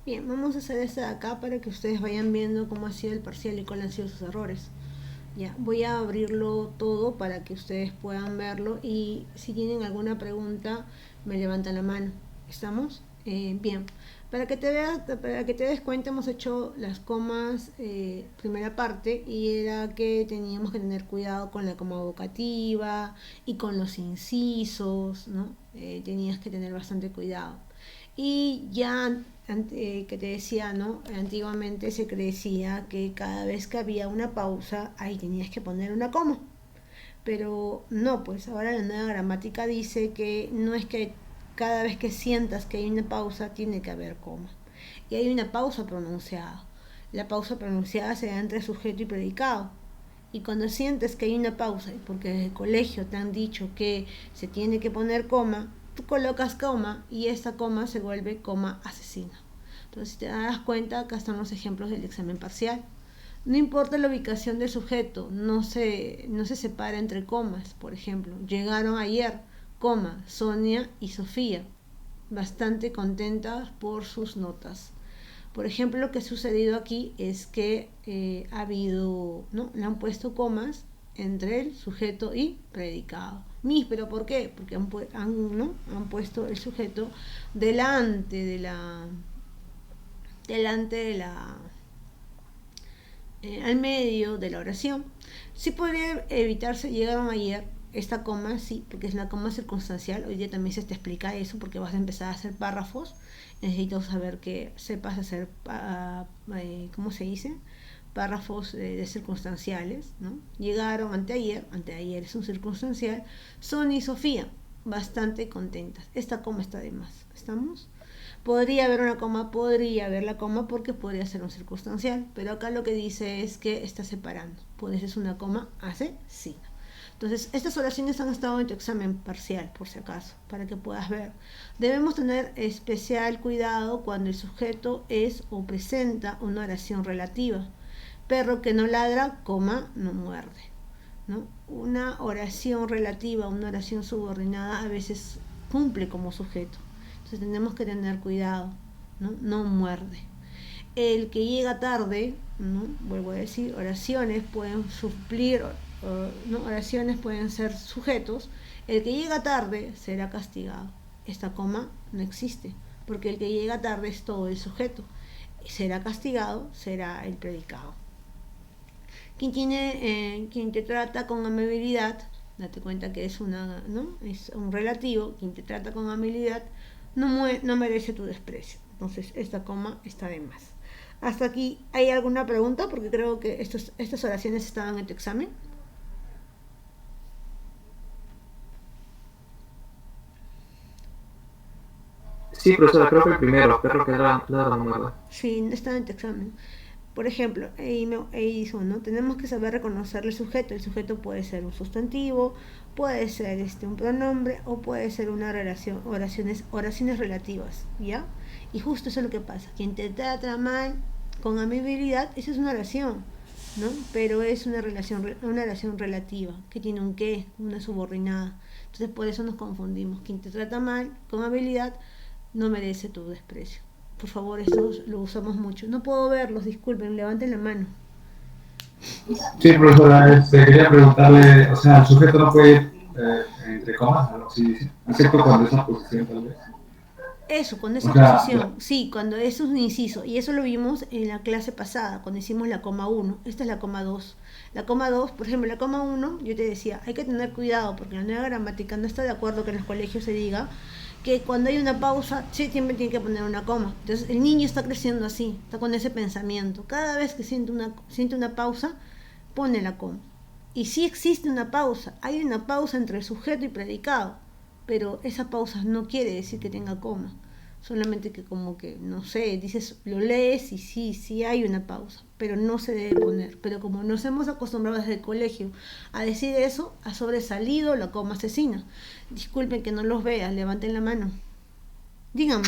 Bien, vamos a hacer esta de acá para que ustedes vayan viendo cómo ha sido el parcial y cuáles han sido sus errores. Ya, voy a abrirlo todo para que ustedes puedan verlo y si tienen alguna pregunta me levantan la mano. ¿Estamos? Bien. Para que te des cuenta, hemos hecho las comas primera parte y era que teníamos que tener cuidado con la coma vocativa y con los incisos, ¿no? Tenías que tener bastante cuidado. Y ya que te decía, ¿no? Antiguamente se decía que cada vez que había una pausa, ahí tenías que poner una coma. Pero no, pues ahora la nueva gramática dice que no es que cada vez que sientas que hay una pausa, tiene que haber coma. Y hay una pausa pronunciada. La pausa pronunciada se da entre sujeto y predicado. Y cuando sientes que hay una pausa, porque desde el colegio te han dicho que se tiene que poner coma, tú colocas coma y esta coma se vuelve coma asesina. Entonces, si te das cuenta, acá están los ejemplos del examen parcial. No importa la ubicación del sujeto, no se separa entre comas. Por ejemplo, llegaron ayer, coma, Sonia y Sofía, bastante contentas por sus notas. Por ejemplo, lo que ha sucedido aquí es que ha habido, ¿no? Le han puesto comas entre el sujeto y predicado. ¿Pero por qué? Porque ¿no? Han puesto el sujeto delante de la al medio de la oración. Sí podría evitarse, llegaron ayer, esta coma, sí, porque es la coma circunstancial. Hoy día también se te explica eso porque vas a empezar a hacer párrafos. Necesito saber que sepas hacer, ¿cómo se dice? Párrafos de circunstanciales, ¿no? Llegaron anteayer es un circunstancial. Sonia y Sofía, bastante contentas. Esta coma está de más. ¿Estamos? Podría haber una coma, podría haber la coma porque podría ser un circunstancial, pero acá lo que dice es que está separando. Puede ser una coma asesina. Entonces, estas oraciones han estado en tu examen parcial, por si acaso, para que puedas ver. Debemos tener especial cuidado cuando el sujeto es o presenta una oración relativa. Perro que no ladra, coma, no muerde, ¿no? Una oración relativa, una oración subordinada a veces cumple como sujeto. Entonces tenemos que tener cuidado, ¿no? No muerde. El que llega tarde, ¿no? Vuelvo a decir, oraciones pueden suplir, ¿no? Oraciones pueden ser sujetos. El que llega tarde será castigado. Esta coma no existe, porque el que llega tarde es todo el sujeto. Será castigado, será el predicado. Quien te trata con amabilidad, date cuenta que es ¿no? Es un relativo. Quien te trata con amabilidad no merece tu desprecio. Entonces esta coma está de más. Hasta aquí, ¿hay alguna pregunta? Porque creo que estas oraciones estaban en tu examen. Sí, profesora, creo que el primero, perro que ladra no muerde. Sí, están en tu examen. Por ejemplo, ¿no? Tenemos que saber reconocer el sujeto. El sujeto puede ser un sustantivo, puede ser un pronombre o puede ser una relación, oraciones relativas, ¿ya? Y justo eso es lo que pasa. Quien te trata mal, con amabilidad, esa es una oración, ¿no? Pero es una oración relativa, que tiene un qué, una subordinada. Entonces por eso nos confundimos. Quien te trata mal, con amabilidad, no merece tu desprecio. Por favor, esto lo usamos mucho. No puedo verlos, disculpen, levanten la mano. Sí, profesora, quería preguntarle, o sea, el sujeto no puede ir entre comas, ¿no? Sí, sí, excepto cuando es una posición, tal vez. Eso, cuando O esa sea, posición, sí, cuando eso es un inciso, y eso lo vimos en la clase pasada, cuando hicimos la coma 1, esta es la coma 2. La coma 2, por ejemplo, la coma 1, yo te decía, hay que tener cuidado, porque la nueva gramática no está de acuerdo que en los colegios se diga que cuando hay una pausa, sí, siempre tiene que poner una coma. Entonces, el niño está creciendo así, está con ese pensamiento. Cada vez que siente una pausa, pone la coma. Y sí existe una pausa, hay una pausa entre el sujeto y predicado, pero esa pausa no quiere decir que tenga coma, solamente que como que, no sé, dices, lo lees y sí hay una pausa, pero no se debe poner. Pero como nos hemos acostumbrado desde el colegio a decir eso, ha sobresalido la coma asesina. Disculpen que no los vea, levanten la mano. Díganme.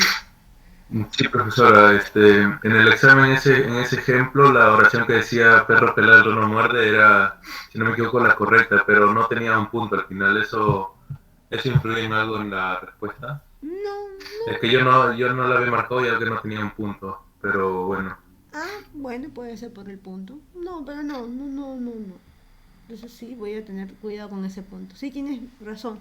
sí, profesora, en el examen en ese ejemplo, la oración que decía perro que ladra no muerde era, si no me equivoco, la correcta, pero no tenía un punto al final. ¿Eso influye en algo en la respuesta? No, Es que no. yo no la había marcado ya que no tenía un punto. pero bueno. Bueno, puede ser por el punto. No, pero no. Entonces sí, voy a tener cuidado con ese punto. Sí, tienes razón.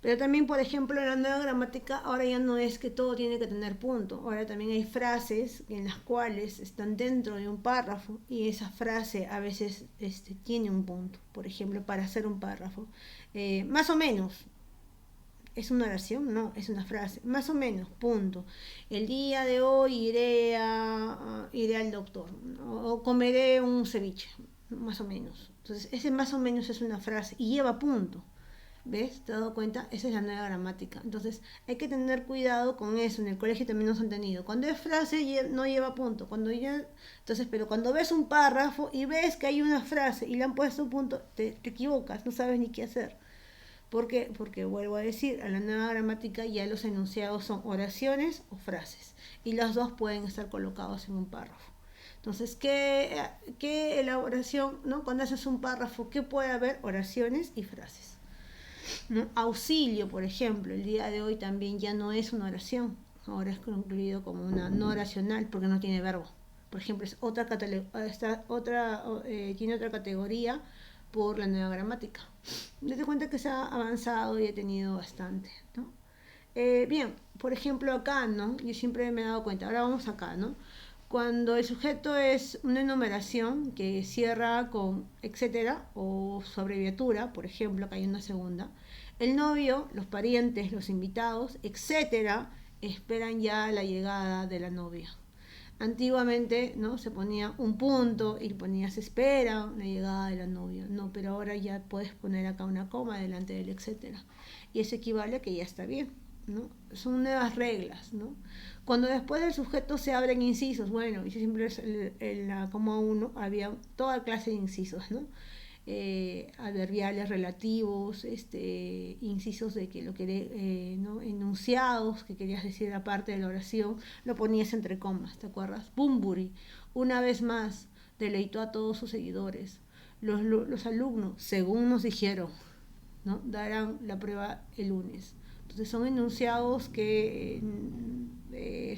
Pero también, por ejemplo, en la nueva gramática, ahora ya no es que todo tiene que tener punto. Ahora también hay frases en las cuales están dentro de un párrafo y esa frase a veces tiene un punto. Por ejemplo, para hacer un párrafo. Más o menos, ¿es una oración? No, es una frase. Más o menos, punto. El día de hoy iré al doctor, ¿no? O comeré un ceviche, más o menos. Entonces, ese más o menos es una frase y lleva punto. ¿Ves? ¿Te has dado cuenta? Esa es la nueva gramática. Entonces, hay que tener cuidado con eso. En el colegio también nos han tenido. Cuando es frase, no lleva punto. Entonces, pero cuando ves un párrafo y ves que hay una frase y le han puesto un punto, te equivocas, no sabes ni qué hacer. ¿Por qué? Porque vuelvo a decir, a la nueva gramática ya los enunciados son oraciones o frases y los dos pueden estar colocados en un párrafo. Entonces, ¿qué elaboración, ¿no? Cuando haces un párrafo, ¿qué puede haber? Oraciones y frases, ¿no? Auxilio, por ejemplo, el día de hoy también ya no es una oración, ahora es concluido como una no oracional porque no tiene verbo. Por ejemplo, es tiene otra categoría por la nueva gramática. Date cuenta que se ha avanzado y he tenido bastante, ¿no? Bien, por ejemplo acá, ¿no? Yo siempre me he dado cuenta, ahora vamos acá, ¿no? Cuando el sujeto es una enumeración que cierra con etcétera o su abreviatura, por ejemplo, acá hay una segunda, el novio, los parientes, los invitados, etcétera, esperan ya la llegada de la novia. Antiguamente, ¿no? Se ponía un punto y ponías espera la llegada de la novia. No, pero ahora ya puedes poner acá una coma delante del etcétera. Y eso equivale a que ya está bien, ¿no? Son nuevas reglas, ¿no? Cuando después del sujeto se abren incisos, bueno, y siempre en la coma 1 había toda clase de incisos, ¿no? Adverbiales relativos, incisos de que ¿no? Enunciados que querías decir aparte de la oración, lo ponías entre comas, ¿te acuerdas? Bumburi, una vez más, deleitó a todos sus seguidores. Los alumnos, según nos dijeron, ¿no? Darán la prueba el lunes. Entonces son enunciados que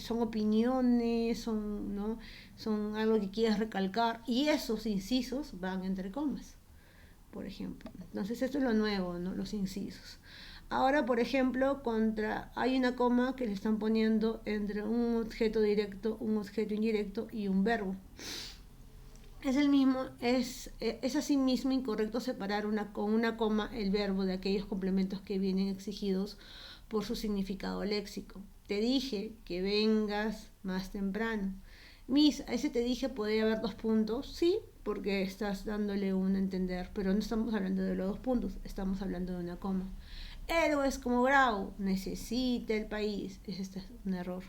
son opiniones, ¿no? Son algo que quieres recalcar y esos incisos van entre comas, por ejemplo. Entonces esto es lo nuevo, ¿no? Los incisos. Ahora, por ejemplo, hay una coma que le están poniendo entre un objeto directo, un objeto indirecto y un verbo. Es asimismo incorrecto separar con una coma el verbo de aquellos complementos que vienen exigidos por su significado léxico. Te dije que vengas más temprano. A ese te dije podría haber 2 puntos, sí, porque estás dándole un entender, pero no estamos hablando de los 2 puntos, estamos hablando de una coma. Héroes como Grau, necesita el país, es un error.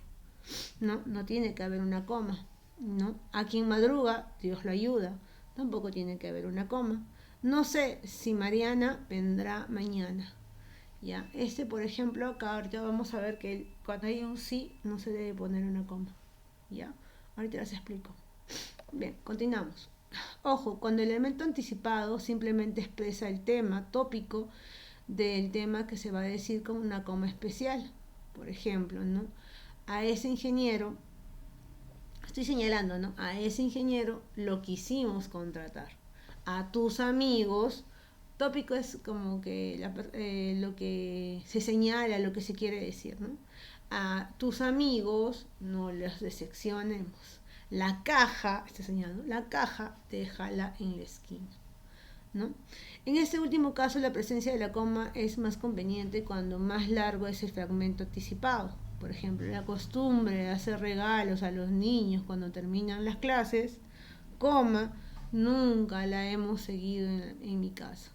No tiene que haber una coma, ¿no? A quien madruga, Dios lo ayuda, tampoco tiene que haber una coma. No sé si Mariana vendrá mañana. Ya, por ejemplo, acá ahorita vamos a ver que cuando hay un sí no se debe poner una coma. Ya, ahorita les explico. Bien, continuamos. Ojo, cuando el elemento anticipado simplemente expresa el tema tópico del tema que se va a decir con una coma especial. Por ejemplo, ¿no? A ese ingeniero, estoy señalando, ¿no? A ese ingeniero lo quisimos contratar. A tus amigos, tópico es como que lo que se señala, lo que se quiere decir, ¿no? A tus amigos no los decepcionemos. La caja, está señalando, la caja déjala en la esquina, ¿no? En este último caso, la presencia de la coma es más conveniente cuando más largo es el fragmento anticipado. Por ejemplo, la costumbre de hacer regalos a los niños cuando terminan las clases, coma, nunca la hemos seguido en mi casa.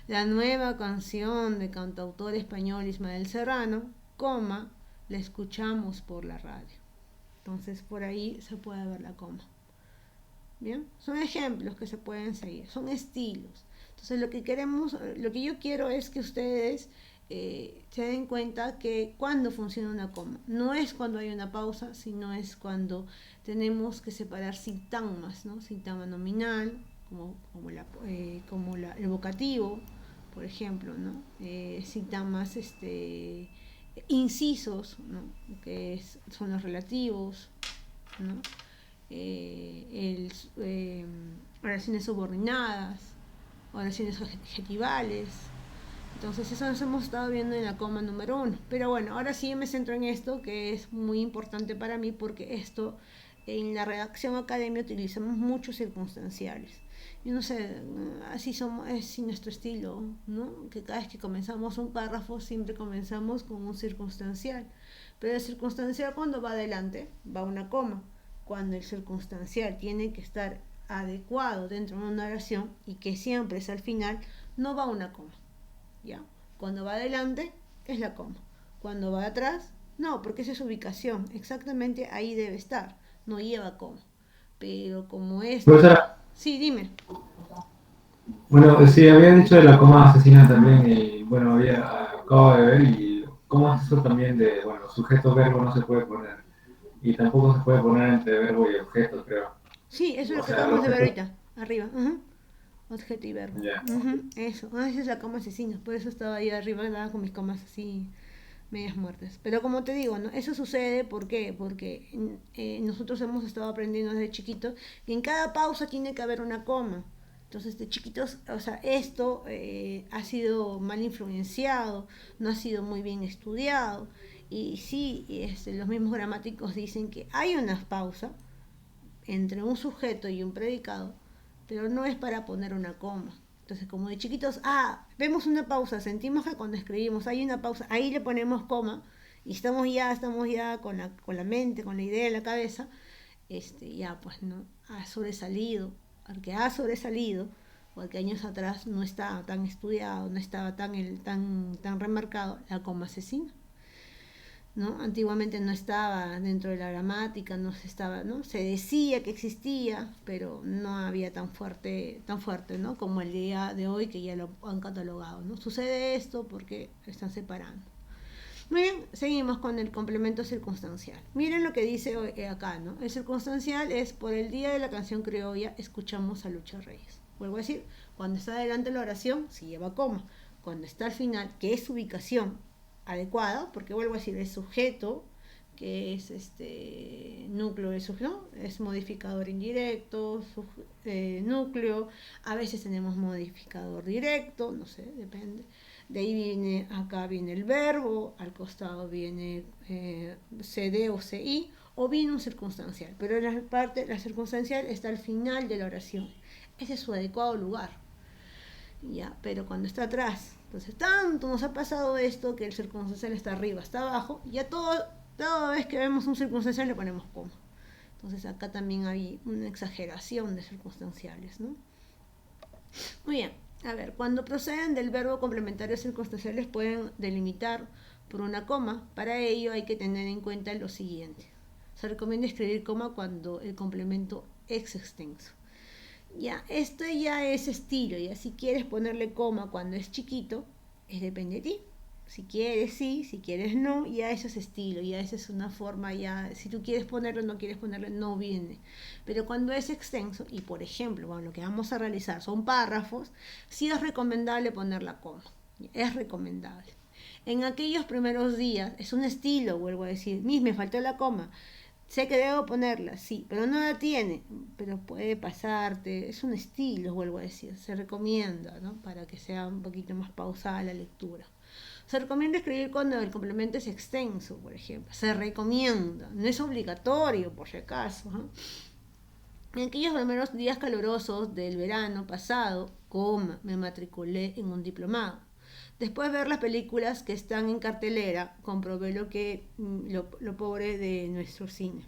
La nueva canción de cantautor español Ismael Serrano, coma, la escuchamos por la radio. Entonces por ahí se puede ver la coma. Bien, son ejemplos que se pueden seguir, son estilos. Entonces lo que yo quiero es que ustedes se den cuenta que cuando funciona una coma, no es cuando hay una pausa, sino es cuando tenemos que separar sintagmas, ¿no? Sintagma nominal, como el vocativo, por ejemplo, ¿no? Sintagmas incisos, ¿no? Son los relativos, ¿no? Oraciones subordinadas, oraciones adjetivales. Entonces eso nos hemos estado viendo en la coma número 1. Pero bueno, ahora sí me centro en esto, que es muy importante para mí, porque esto en la redacción académica utilizamos muchos circunstanciales. Yo no sé, así somos, es nuestro estilo, ¿no? Que cada vez que comenzamos un párrafo siempre comenzamos con un circunstancial. Pero el circunstancial, cuando va adelante, va una coma. Cuando el circunstancial tiene que estar adecuado dentro de una oración, y que siempre es al final, no va una coma. ¿Ya? Cuando va adelante es la coma. Cuando va atrás, no, porque esa es su ubicación. Exactamente ahí debe estar. No lleva coma. Pero como es... Profesora, Sí, dime. bueno, sí, había dicho de la coma asesina también, y bueno, acabo de ver, y cómo es eso también de, bueno, sujeto verbo no se puede poner, y tampoco se puede poner entre verbo y objeto, creo. Sí, eso es lo O que sea, el acabamos de ver objeto, ahorita. Arriba. Uh-huh. Objeto y verbo. ya. Uh-huh. Eso. Esa es la coma asesina. Por eso estaba ahí arriba, daba con mis comas así medias muertas. Pero como te digo, ¿no? Eso sucede, ¿por qué? Porque nosotros hemos estado aprendiendo desde chiquitos que en cada pausa tiene que haber una coma. Entonces, de chiquitos, o sea, esto ha sido mal influenciado, no ha sido muy bien estudiado. Y sí, los mismos gramáticos dicen que hay una pausa entre un sujeto y un predicado, pero no es para poner una coma. Entonces, como de chiquitos, vemos una pausa, sentimos que cuando escribimos hay una pausa, ahí le ponemos coma, y estamos ya con la mente, con la idea en la cabeza, ya pues no, ha sobresalido, porque ha sobresalido, porque años atrás no estaba tan estudiado, no estaba tan remarcado la coma asesina. ¿No? Antiguamente no estaba dentro de la gramática, ¿no? Se decía que existía, pero no había tan fuerte, ¿no? Como el día de hoy, que ya lo han catalogado, ¿no? Sucede esto porque están separando. Muy bien, seguimos con el complemento circunstancial. Miren lo que dice acá, ¿no? El circunstancial es: por el día de la canción criolla escuchamos a Lucha Reyes. Vuelvo a decir, cuando está adelante la oración, sí lleva coma. Cuando está al final, que es su ubicación adecuada, porque vuelvo a decir, el sujeto, que es núcleo de sujeto, ¿no? Es modificador indirecto, núcleo, a veces tenemos modificador directo, no sé, depende. De ahí acá viene el verbo, al costado viene CD o CI, o viene un circunstancial, pero la circunstancial está al final de la oración. Ese es su adecuado lugar. Ya, pero cuando está atrás, entonces tanto nos ha pasado esto que el circunstancial está arriba, está abajo, ya toda vez que vemos un circunstancial le ponemos coma. Entonces acá también hay una exageración de circunstanciales, ¿no? Muy bien, a ver, cuando proceden del verbo complementarios circunstanciales pueden delimitar por una coma. Para ello hay que tener en cuenta lo siguiente: se recomienda escribir coma cuando el complemento es extenso. Ya, esto ya es estilo, ya si quieres ponerle coma cuando es chiquito, depende de ti. Si quieres sí, si quieres no, ya eso es estilo, ya esa es una forma, ya si tú quieres ponerlo, no quieres ponerlo, no viene. Pero cuando es extenso, y por ejemplo, bueno, lo que vamos a realizar son párrafos, sí es recomendable poner la coma, es recomendable. En aquellos primeros días, es un estilo, vuelvo a decir, me faltó la coma. Sé que debo ponerla, sí, pero no la tiene, pero puede pasarte, es un estilo, vuelvo a decir, se recomienda, ¿no? Para que sea un poquito más pausada la lectura. Se recomienda escribir cuando el complemento es extenso, por ejemplo, se recomienda, no es obligatorio, por si acaso, ¿no? En aquellos primeros días calurosos del verano pasado, me matriculé en un diplomado. Después de ver las películas que están en cartelera, comprobé lo pobre de nuestro cine.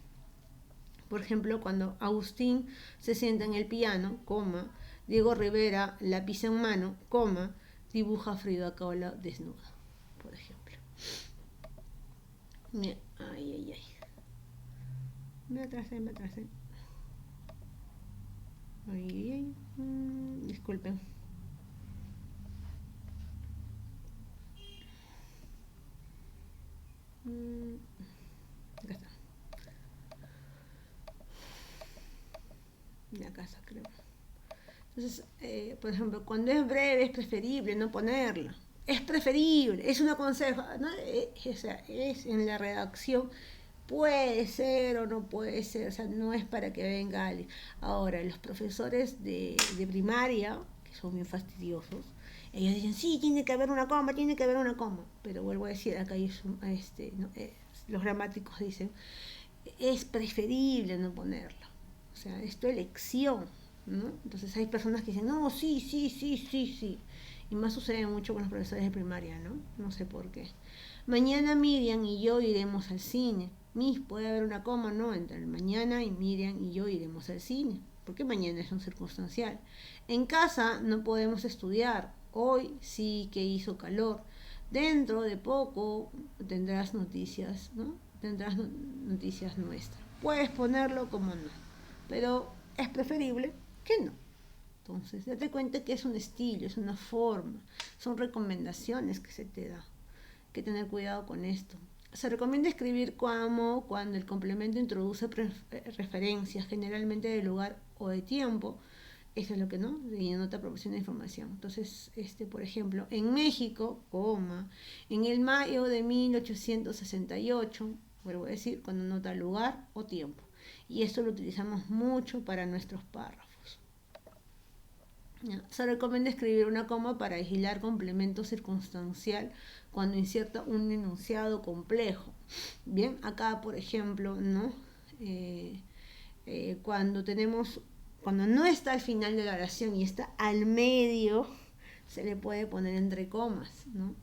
Por ejemplo, cuando Agustín se sienta en el piano, Diego Rivera, lápiz en mano, dibuja a Frida Kahlo desnuda, por ejemplo. Ay. Me atrasé. Ay. Disculpen. Acá está. De casa, creo. Entonces, por ejemplo, cuando es breve es preferible no ponerla. Es preferible, es un consejo, ¿no? O sea, es en la redacción puede ser o no puede ser, o sea, no es para que venga alguien. Ahora, los profesores de primaria, que son bien fastidiosos, ellos dicen, sí, tiene que haber una coma, tiene que haber una coma. Pero vuelvo a decir, acá no, los gramáticos dicen, es preferible no ponerlo. O sea, es tu elección, ¿no? Entonces hay personas que dicen, no, sí, sí, sí, sí, sí. Y más sucede mucho con los profesores de primaria, ¿no? No sé por qué. Mañana Miriam y yo iremos al cine. Miss, ¿puede haber una coma? No, entre el mañana y Miriam y yo iremos al cine. Porque mañana es un circunstancial. En casa no podemos estudiar. Hoy sí que hizo calor. Dentro de poco tendrás noticias, ¿no? Tendrás noticias nuestras. Puedes ponerlo como no, pero es preferible que no. Entonces, date cuenta que es un estilo, es una forma, son recomendaciones que se te da. Hay que tener cuidado con esto. Se recomienda escribir como cuando el complemento introduce referencias, generalmente de lugar o de tiempo. Eso es lo que no, y no te proporciona información. Entonces, por ejemplo, en México, coma, en el mayo de 1868, vuelvo a decir, cuando nota lugar o tiempo. Y esto lo utilizamos mucho para nuestros párrafos. ¿Ya? Se recomienda escribir una coma para aislar complemento circunstancial cuando inserta un enunciado complejo. Bien, acá por ejemplo, ¿no? Cuando no está al final de la oración y está al medio, se le puede poner entre comas, ¿no?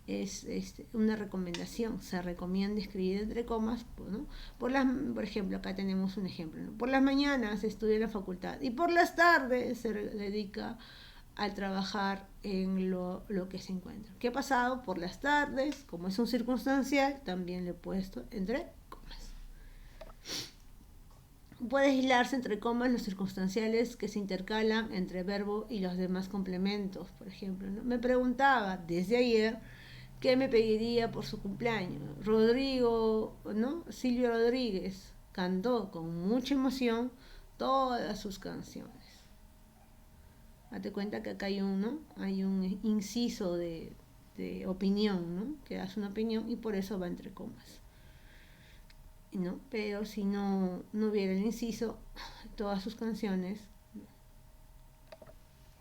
Es una recomendación, se recomienda escribir entre comas, ¿no? Por ejemplo, acá tenemos un ejemplo, ¿no? Por las mañanas estudia en la facultad y por las tardes se dedica al trabajar en lo que se encuentra. ¿Qué ha pasado? Por las tardes, como es un circunstancial, también le he puesto entre comas. Puede aislarse entre comas los circunstanciales que se intercalan entre verbo y los demás complementos, por ejemplo, ¿no? Me preguntaba desde ayer qué me pediría por su cumpleaños. Rodrigo, ¿no? Silvio Rodríguez cantó con mucha emoción todas sus canciones. Date cuenta que acá hay un inciso de opinión, ¿no? Que das una opinión y por eso va entre comas. ¿No? Pero si no hubiera el inciso, todas sus canciones.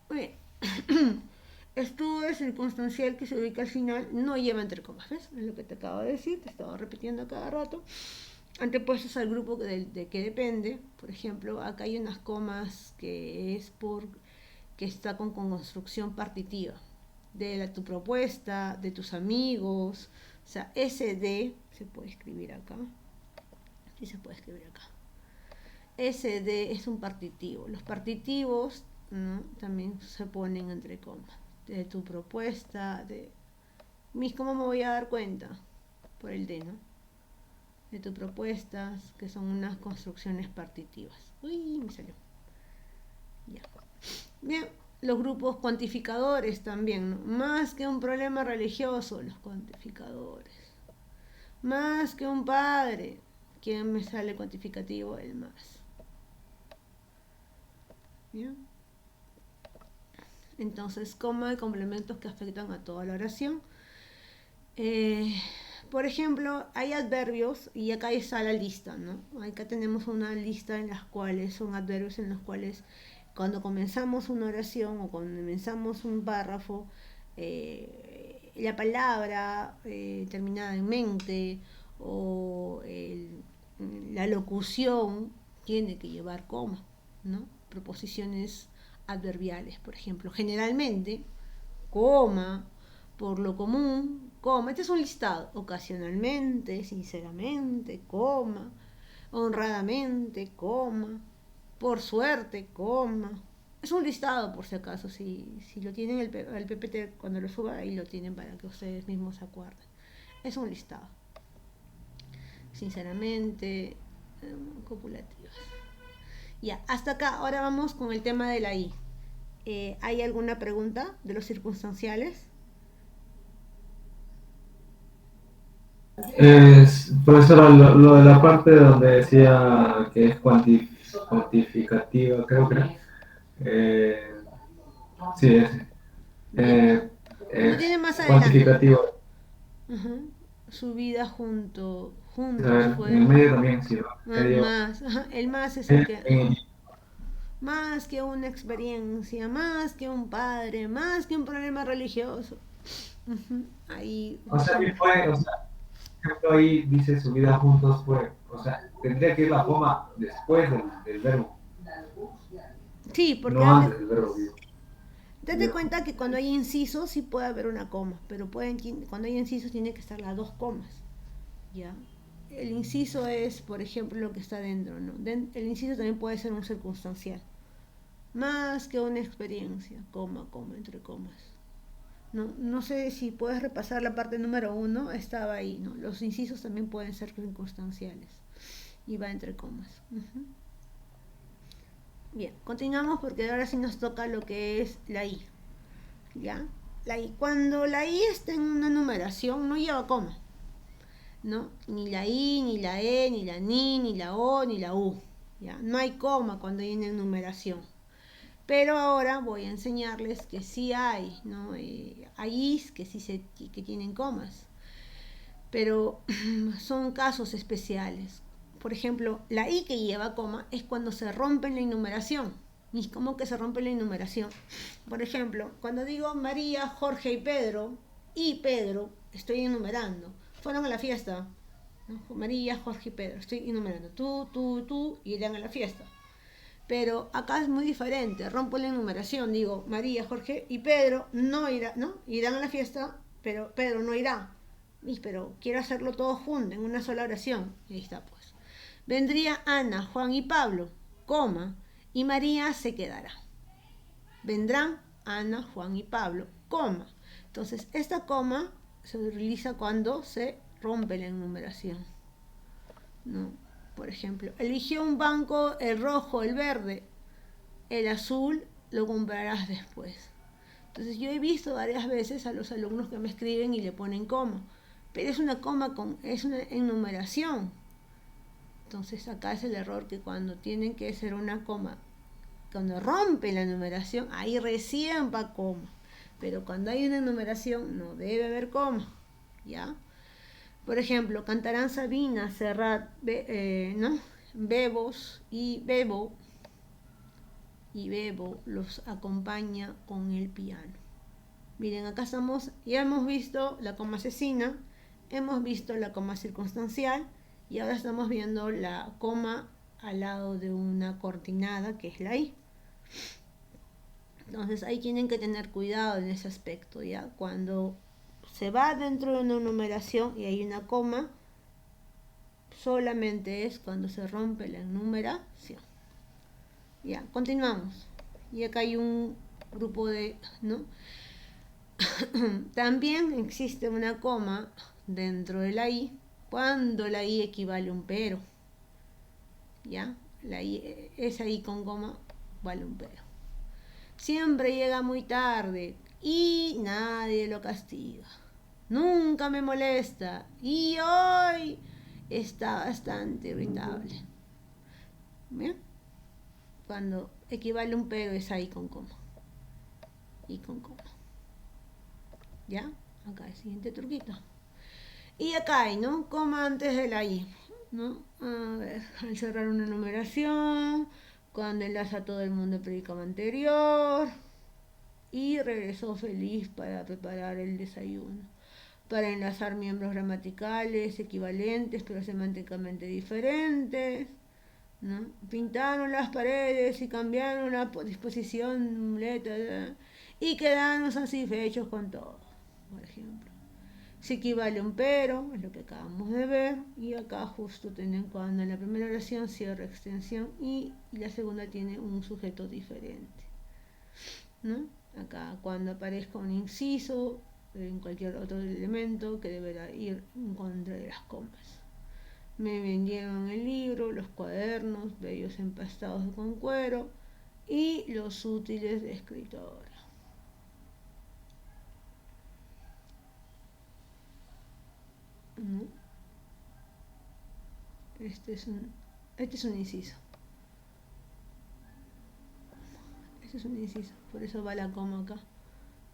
Oye, estudio circunstancial que se ubica al final no lleva entre comas, ¿ves? Es lo que te acabo de decir, te estaba repitiendo cada rato. Antepuestos al grupo de que depende. Por ejemplo, acá hay unas comas que está con construcción partitiva de tu propuesta, de tus amigos. O sea, SD se puede escribir acá. Sí se puede escribir acá. SD es un partitivo. Los partitivos, ¿no? También se ponen entre comas. De tu propuesta, ¿cómo me voy a dar cuenta? Por el D, ¿no? De tus propuestas, que son unas construcciones partitivas. Uy, me salió. Ya. Bien, los grupos cuantificadores también, ¿no? Más que un problema religioso, los cuantificadores. Más que un padre. ¿Quién me sale cuantificativo? El más. Bien. Entonces, coma de complementos que afectan a toda la oración. Por ejemplo, hay adverbios y acá está la lista, ¿no? Acá tenemos una lista en las cuales son adverbios en los cuales cuando comenzamos una oración o cuando comenzamos un párrafo, la palabra terminada en mente o la locución tiene que llevar coma, ¿no? Preposiciones adverbiales, por ejemplo, generalmente, coma, por lo común, coma. Este es un listado. Ocasionalmente, sinceramente, coma. Honradamente, coma. Por suerte, coma. Es un listado, por si acaso. Si lo tienen el PPT, cuando lo suba, ahí lo tienen para que ustedes mismos se acuerden. Es un listado. Sinceramente, copulativas. Ya, hasta acá. Ahora vamos con el tema de la I. ¿Hay alguna pregunta de los circunstanciales? Profesora, lo de la parte donde decía que es cuantificativa, creo que sí, lo tiene más adelante. cuantificativo. Uh-huh. su vida A juntos ver, en fue el medio también, sí, ¿no? más, ajá, el más es el que, En- más que una experiencia, más que un padre, más que un problema religioso. Ujú, ahí o sea, son. que fue, o sea, por ejemplo, ahí dice su vida juntos fue, o sea, tendría que ir la coma después del verbo, Sí, porque no antes del verbo, digo. date Ya. cuenta que cuando hay incisos sí puede haber una coma, pero cuando hay incisos tiene que estar las dos comas, ¿ya? El inciso es, por ejemplo, lo que está dentro, ¿no? El inciso también puede ser un circunstancial. Más que una experiencia, coma, coma, entre comas. No, no sé si puedes repasar la parte número uno, estaba ahí, ¿no? Los incisos también pueden ser circunstanciales y va entre comas. Ujú. Bien, continuamos porque ahora sí nos toca lo que es la I, ¿ya? La I. Cuando la I está en una numeración, no lleva coma, ¿no? Ni la I, ni la E, ni la NI, ni la O, ni la U, ¿ya? No hay coma cuando hay una numeración. Pero ahora voy a enseñarles que sí hay, ¿no? Hay Is que sí que tienen comas, pero son casos especiales. Por ejemplo, la I que lleva coma es cuando se rompe la enumeración. ¿Y cómo que se rompe la enumeración? Por ejemplo, cuando digo María, Jorge y Pedro, estoy enumerando. Fueron a la fiesta, ¿no? María, Jorge y Pedro, estoy enumerando. Tú, y irán a la fiesta. Pero acá es muy diferente, rompo la enumeración, digo María, Jorge y Pedro no irán, ¿no? Irán a la fiesta, pero Pedro no irá. Pero quiero hacerlo todo junto, en una sola oración. Y ahí está, pues. Vendría Ana, Juan y Pablo, coma, y María se quedará. Vendrán Ana, Juan y Pablo, coma. Entonces, esta coma se utiliza cuando se rompe la enumeración, ¿no? Por ejemplo, eligió un banco, el rojo, el verde, el azul lo comprarás después. Entonces yo he visto varias veces a los alumnos que me escriben y le ponen coma, pero es una coma es una enumeración. Entonces acá es el error que cuando tienen que hacer una coma, cuando rompe la numeración, ahí recién va coma. Pero cuando hay una enumeración no debe haber coma, ¿ya? Por ejemplo, cantarán Sabina, Serrat, ¿no? Bebos y Bebo los acompaña con el piano. Miren, acá estamos, ya hemos visto la coma asesina, hemos visto la coma circunstancial y ahora estamos viendo la coma al lado de una cortinada que es la I. Entonces ahí tienen que tener cuidado en ese aspecto, ¿ya? Cuando se va dentro de una numeración y hay una coma, solamente es cuando se rompe la numeración. Ya, continuamos. Y acá hay un grupo de, ¿no? También existe una coma dentro de la I cuando la I equivale a un pero. ¿Ya? Esa I con coma vale un pero. Siempre llega muy tarde y nadie lo castiga. Nunca me molesta y hoy está bastante irritable. ¿Bien? Cuando equivale a un pero es I con coma. I con coma. ¿Ya? Acá el siguiente truquito. Y acá hay, ¿no? Coma antes de la I, ¿no? A ver, al cerrar una numeración, cuando enlaza a todo el mundo el predicado anterior y regresó feliz para preparar el desayuno. Para enlazar miembros gramaticales equivalentes pero semánticamente diferentes, ¿no? Pintaron las paredes y cambiaron la disposición y quedaron satisfechos con todo, por ejemplo. Si equivale a un pero, es lo que acabamos de ver, y acá justo tienen cuando en la primera oración cierra extensión y la segunda tiene un sujeto diferente, ¿no? Acá cuando aparezca un inciso en cualquier otro elemento que deberá ir en contra de las comas. Me vendieron el libro, los cuadernos, bellos empastados con cuero y los útiles de escritora. ¿No? Este es un inciso. Este es un inciso. Por eso va la coma acá.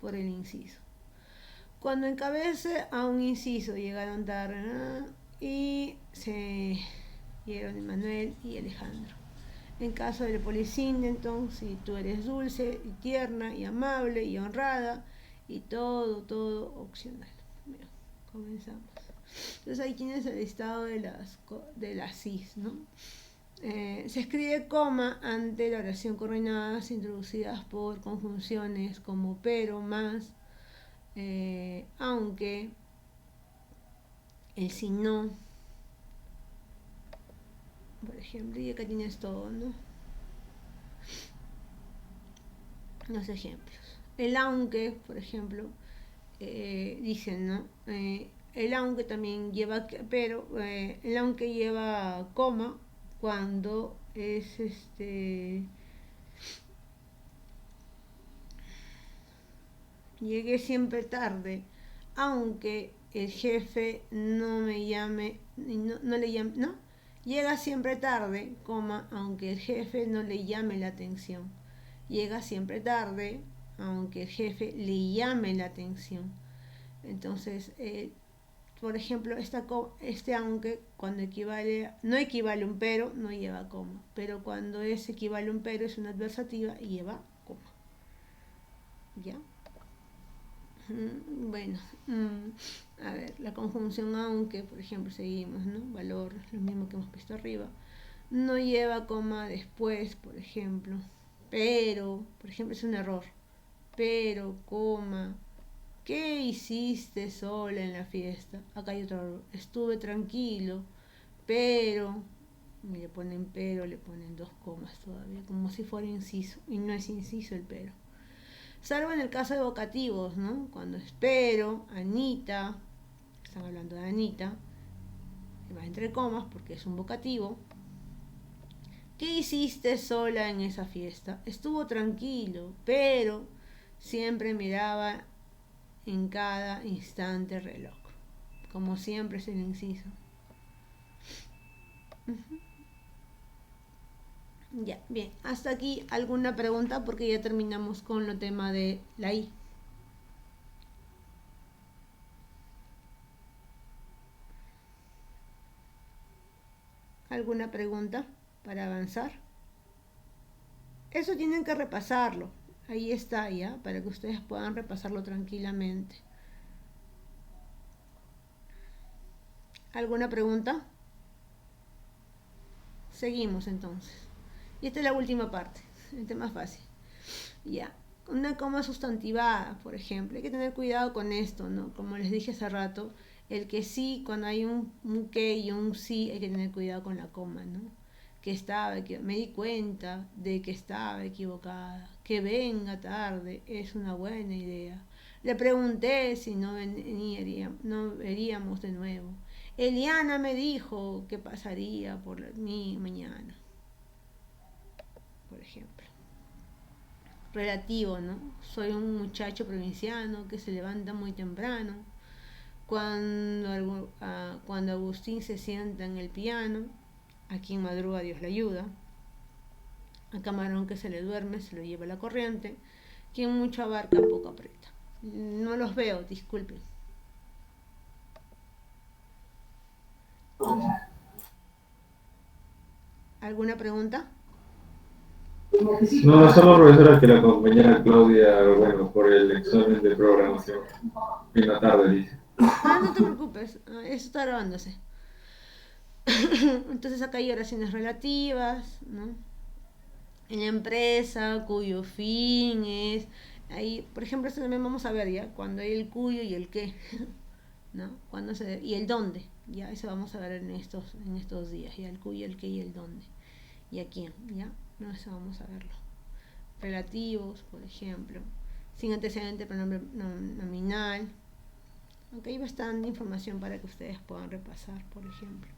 Por el inciso. Cuando encabece a un inciso llegaron tarde, ¿no? Y se llegaron Manuel y Alejandro. En caso del polisíndeton, si tú eres dulce y tierna y amable y honrada y todo opcional. Bien, comenzamos. Entonces ahí tienes el listado de las cis, ¿no? Se escribe coma ante la oración coordinadas introducidas por conjunciones como pero, más, aunque, el si no, por ejemplo, y acá tienes todo, ¿no? Los ejemplos. El aunque, por ejemplo, dicen, ¿no? El aunque también lleva, pero el aunque lleva coma cuando es llegué siempre tarde, aunque el jefe no me llame, no le llame, ¿no? Llega siempre tarde, coma, aunque el jefe no le llame la atención. Llega siempre tarde, aunque el jefe le llame la atención. Entonces, por ejemplo, este aunque cuando no equivale a un pero, no lleva coma. Pero cuando equivale a un pero, es una adversativa y lleva coma. ¿Ya? Bueno, a ver, la conjunción aunque, por ejemplo, seguimos, ¿no? Valor, lo mismo que hemos visto arriba. No lleva coma después, por ejemplo. Pero, por ejemplo, es un error. Pero, coma, ¿qué hiciste sola en la fiesta? Acá hay otro error. Estuve tranquilo, pero, le ponen dos comas todavía, como si fuera inciso. Y no es inciso el pero. Salvo en el caso de vocativos, ¿no? Cuando espero, Anita, están hablando de Anita, va entre comas porque es un vocativo. ¿Qué hiciste sola en esa fiesta? Estuvo tranquilo, pero siempre miraba en cada instante el reloj. Como siempre es el inciso. Ya, bien. Hasta aquí alguna pregunta porque ya terminamos con el tema de la I. ¿Alguna pregunta para avanzar? Eso tienen que repasarlo. Ahí está ya, para que ustedes puedan repasarlo tranquilamente. ¿Alguna pregunta? Seguimos entonces. Y esta es la última parte, el tema fácil. Ya, una coma sustantivada, por ejemplo. Hay que tener cuidado con esto, ¿no? Como les dije hace rato, el que sí, cuando hay un que y un sí, hay que tener cuidado con la coma, ¿no? Me di cuenta de que estaba equivocada. Que venga tarde es una buena idea. Le pregunté si no veríamos de nuevo. Eliana me dijo que pasaría por mí mañana, por ejemplo. Relativo, ¿no? Soy un muchacho provinciano que se levanta muy temprano. Cuando Agustín se sienta en el piano, a quien madruga Dios le ayuda. A camarón que se le duerme se lo lleva la corriente. Quien mucho abarca poco aprieta. No los veo, disculpen. ¿Alguna pregunta? No, solo profesora que la compañera Claudia, bueno, por el examen de programación. En la tarde, dice. No te preocupes, eso está grabándose. Entonces acá hay oraciones relativas, ¿no? En la empresa, cuyo fin es... Ahí, por ejemplo, esto también vamos a ver ya, cuando hay el cuyo y el qué, ¿no? Y el dónde, ya, eso vamos a ver en estos días, ya, el cuyo, el qué y el dónde. ¿Y a quién? ¿Ya? No, eso vamos a verlo. Relativos, por ejemplo. Sin antecedente, pronombre nominal. Aunque hay bastante información para que ustedes puedan repasar, por ejemplo.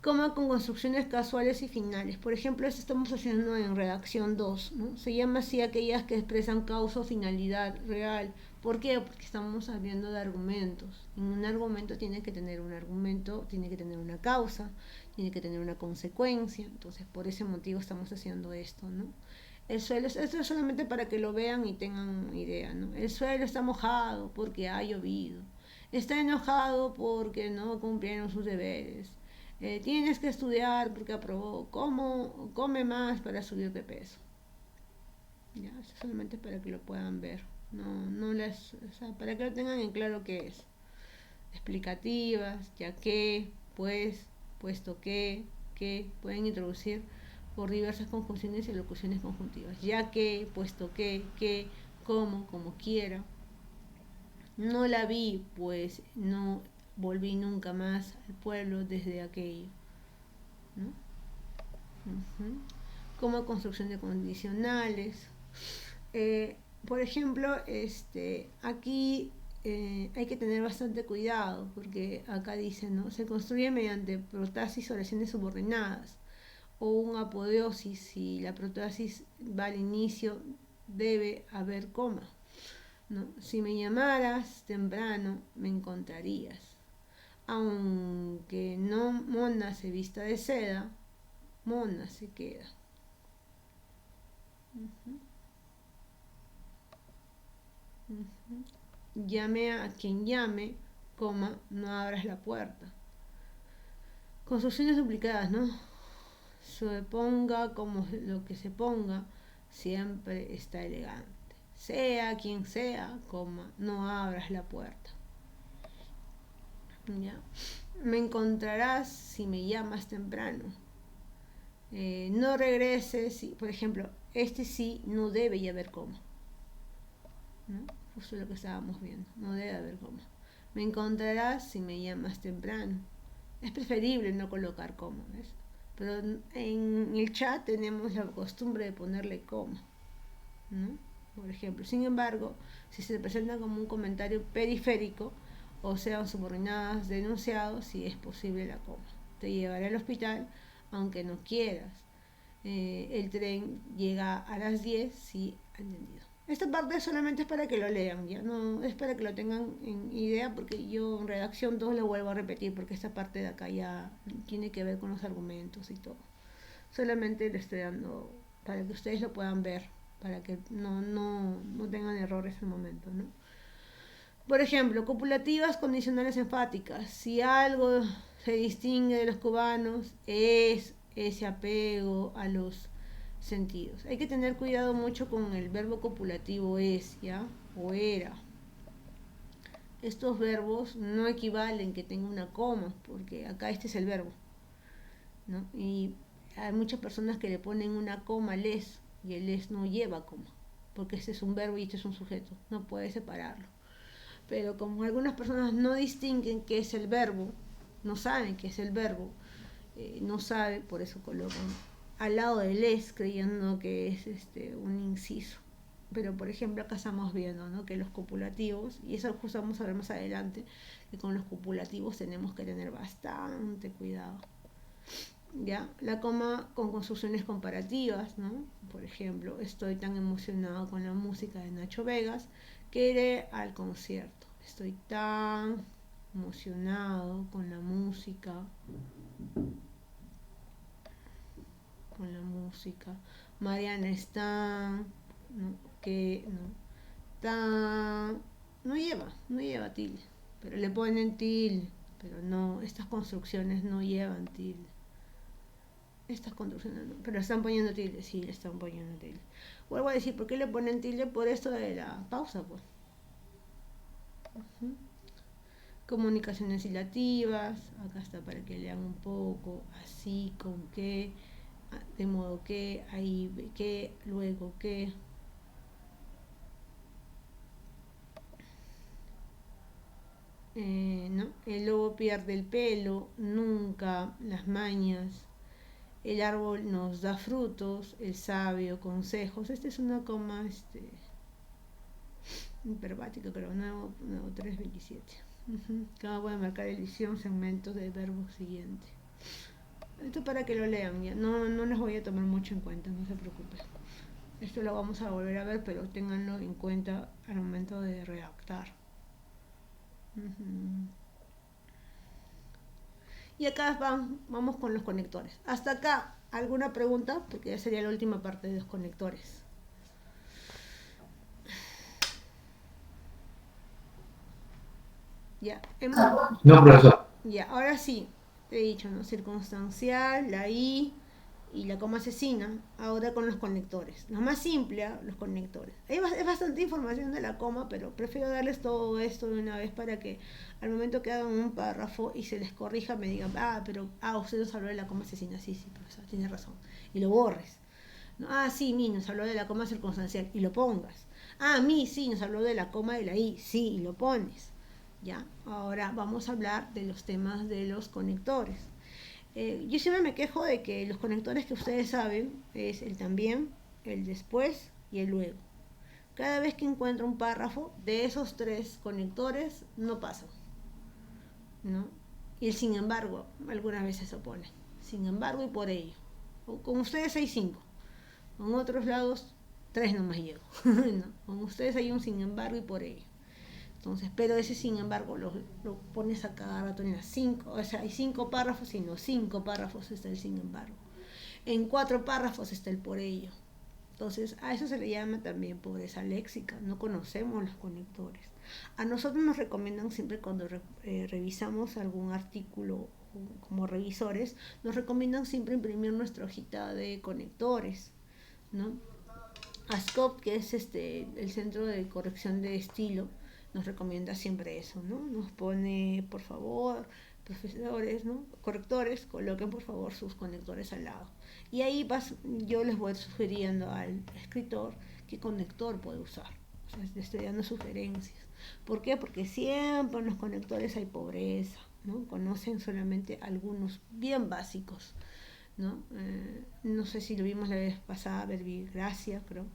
Coma con construcciones casuales y finales. Por ejemplo, esto estamos haciendo en redacción 2, ¿no? Se llama así aquellas que expresan causa o finalidad real. ¿Por qué? Porque estamos hablando de argumentos. En un argumento tiene que tener un argumento, tiene que tener una causa, tiene que tener una consecuencia. Entonces, por ese motivo estamos haciendo esto, ¿no? El suelo, esto es solamente para que lo vean y tengan idea, ¿no? El suelo está mojado porque ha llovido. Está enojado porque no cumplieron sus deberes. Tienes que estudiar porque aprobó. Come más para subir de peso. Ya, esto solamente para que lo puedan ver. O sea, para que lo tengan en claro qué es. Explicativas, ya que, pues, puesto que, pueden introducir por diversas conjunciones y locuciones conjuntivas. Ya que, puesto que, como quiera. No la vi, pues no volví nunca más al pueblo desde aquello, ¿no? Como construcción de condicionales. Por ejemplo, aquí hay que tener bastante cuidado porque acá dice, ¿no? Se construye mediante protasis oraciones subordinadas o un apoteosis. Si la protasis va al inicio, debe haber coma, ¿no? Si me llamaras temprano, me encontrarías. Aunque no mona se vista de seda, mona se queda. Llame a quien llame, coma, no abras la puerta. Construcciones duplicadas, ¿no? Se ponga como lo que se ponga, siempre está elegante. Sea quien sea, coma, no abras la puerta. ¿Ya? Me encontrarás si me llamas temprano. No regreses, por ejemplo, sí no debe haber coma, ¿no? Justo lo que estábamos viendo, no debe haber coma. Me encontrarás si me llamas temprano. Es preferible no colocar coma, ¿ves? Pero en el chat tenemos la costumbre de ponerle coma, ¿no? Por ejemplo, sin embargo, si se presenta como un comentario periférico, o sean subordinadas denunciados, si es posible la coma. Te llevaré al hospital aunque no quieras. El tren llega a las 10, sí, entendido. Esta parte solamente es para que lo lean, ya no es para que lo tengan en idea, porque yo en redacción todo lo vuelvo a repetir, porque esta parte de acá ya tiene que ver con los argumentos y todo. Solamente le estoy dando para que ustedes lo puedan ver, para que no tengan errores en el momento, ¿no? Por ejemplo, copulativas condicionales enfáticas. Si algo se distingue de los cubanos es ese apego a los sentidos. Hay que tener cuidado mucho con el verbo copulativo es, ¿ya? O era. Estos verbos no equivalen que tenga una coma, porque acá este es el verbo, ¿no? Y hay muchas personas que le ponen una coma al es, y el es no lleva coma, porque este es un verbo y este es un sujeto. No puede separarlo. Pero como algunas personas no distinguen qué es el verbo, no saben qué es el verbo, no sabe, por eso colocan al lado del es creyendo que es un inciso. Pero por ejemplo acá estamos viendo, ¿no?, que los copulativos, y eso justo vamos a ver más adelante, que con los copulativos tenemos que tener bastante cuidado. ¿Ya? La coma con construcciones comparativas, ¿no? Por ejemplo, estoy tan emocionado con la música de Nacho Vegas que iré al concierto. Estoy tan emocionado con la música. Mariana está, ¿no?, que no, tan, no lleva tilde, pero le ponen tilde, pero no, estas construcciones no llevan tilde. Estas construcciones no, pero están poniendo tilde, sí, le están poniendo tilde. Vuelvo a decir, ¿por qué le ponen tilde? Por esto de la pausa, pues. Comunicaciones ilativas, acá está para que lean un poco, así, con que, de modo que, ahí que, luego que. ¿No? El lobo pierde el pelo, nunca, las mañas. El árbol nos da frutos, el sabio consejos. Esta es una coma hiperbática, creo, nuevo 327. Acá voy a marcar edición, segmentos de verbo siguiente. Esto para que lo lean, ya no les voy a tomar mucho en cuenta, no se preocupen. Esto lo vamos a volver a ver, pero ténganlo en cuenta al momento de redactar. Y acá vamos con los conectores. Hasta acá, ¿alguna pregunta? Porque ya sería la última parte de los conectores. Ya, No, profesor. ya, ahora sí, te he dicho, ¿no? Circunstancial, la I y la coma asesina, ahora con los conectores. Lo más simple, ¿ah? Los conectores. Es bastante información de la coma, pero prefiero darles todo esto de una vez para que al momento que hagan un párrafo y se les corrija me digan, usted nos habló de la coma asesina, sí, sí, profesor, tiene razón. Y lo borres. ¿No? Sí, nos habló de la coma circunstancial y lo pongas. Sí, nos habló de la coma de la I, sí, y lo pones. Ya, ahora vamos a hablar de los temas de los conectores. Yo siempre me quejo de que los conectores que ustedes saben es el también, el después y el luego. Cada vez que encuentro un párrafo de esos tres conectores no pasan, ¿no? Y el sin embargo algunas veces se opone. Sin embargo y por ello. Con ustedes hay 5. Con otros lados 3 nomás llego. ¿No? Con ustedes hay un sin embargo y por ello. Entonces, pero ese sin embargo lo pones a cada rato en las 5, o sea, hay 5 párrafos y en los 5 párrafos está el sin embargo. En 4 párrafos está el por ello. Entonces, a eso se le llama también pobreza léxica, no conocemos los conectores. A nosotros nos recomiendan siempre cuando revisamos algún artículo como revisores, nos recomiendan siempre imprimir nuestra hojita de conectores, ¿no? ASCOP, que es el Centro de Corrección de Estilo, nos recomienda siempre eso, ¿no? Nos pone, por favor, profesores, ¿no? Correctores, coloquen por favor sus conectores al lado. Y ahí yo les voy sugiriendo al escritor qué conector puede usar. O sea, le estoy dando sugerencias. ¿Por qué? Porque siempre en los conectores hay pobreza, ¿no? Conocen solamente algunos bien básicos, ¿no? No sé si lo vimos la vez pasada, verbigracia, creo,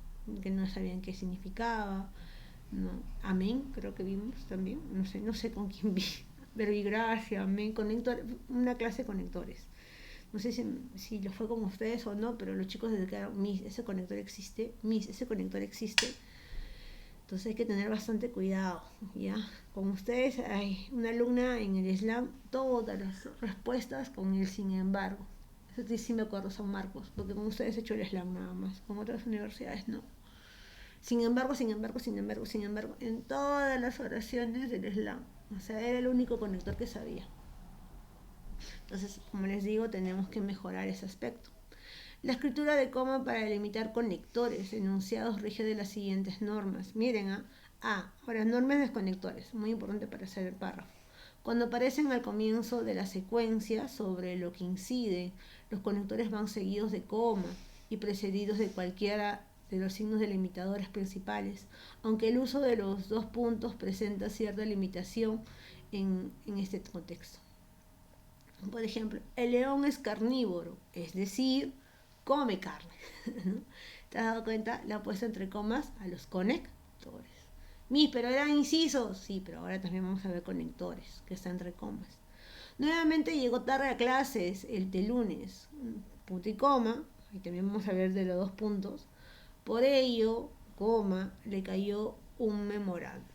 que no sabían qué significaba, ¿no? Amén, creo que vimos también, no sé con quién vi, verbigracia, amén, una clase de conectores. No sé si lo fue con ustedes o no, pero los chicos desde que eran ese conector existe. Entonces hay que tener bastante cuidado, ¿ya? Con ustedes hay una alumna en el slam, todas las respuestas con el sin embargo. Eso sí me acuerdo, San Marcos, porque con ustedes he hecho el slam nada más, con otras universidades no. Sin embargo, en todas las oraciones del slam. O sea, era el único conector que sabía. Entonces, como les digo, tenemos que mejorar ese aspecto. La escritura de coma para delimitar conectores enunciados rige de las siguientes normas. Miren, ahora normas de conectores, muy importante para hacer el párrafo. Cuando aparecen al comienzo de la secuencia sobre lo que incide, los conectores van seguidos de coma y precedidos de cualquiera de los signos delimitadores principales, aunque el uso de los 2 puntos presenta cierta limitación en este contexto. Por ejemplo, el león es carnívoro, es decir, come carne. ¿No? ¿Te has dado cuenta? La he puesto entre comas a los conectores. Pero eran incisos. Sí, pero ahora también vamos a ver conectores, que están entre comas. Nuevamente llegó tarde a clases el de lunes. Punto y coma. Y también vamos a ver de los 2 puntos. Por ello, coma, le cayó un memorando.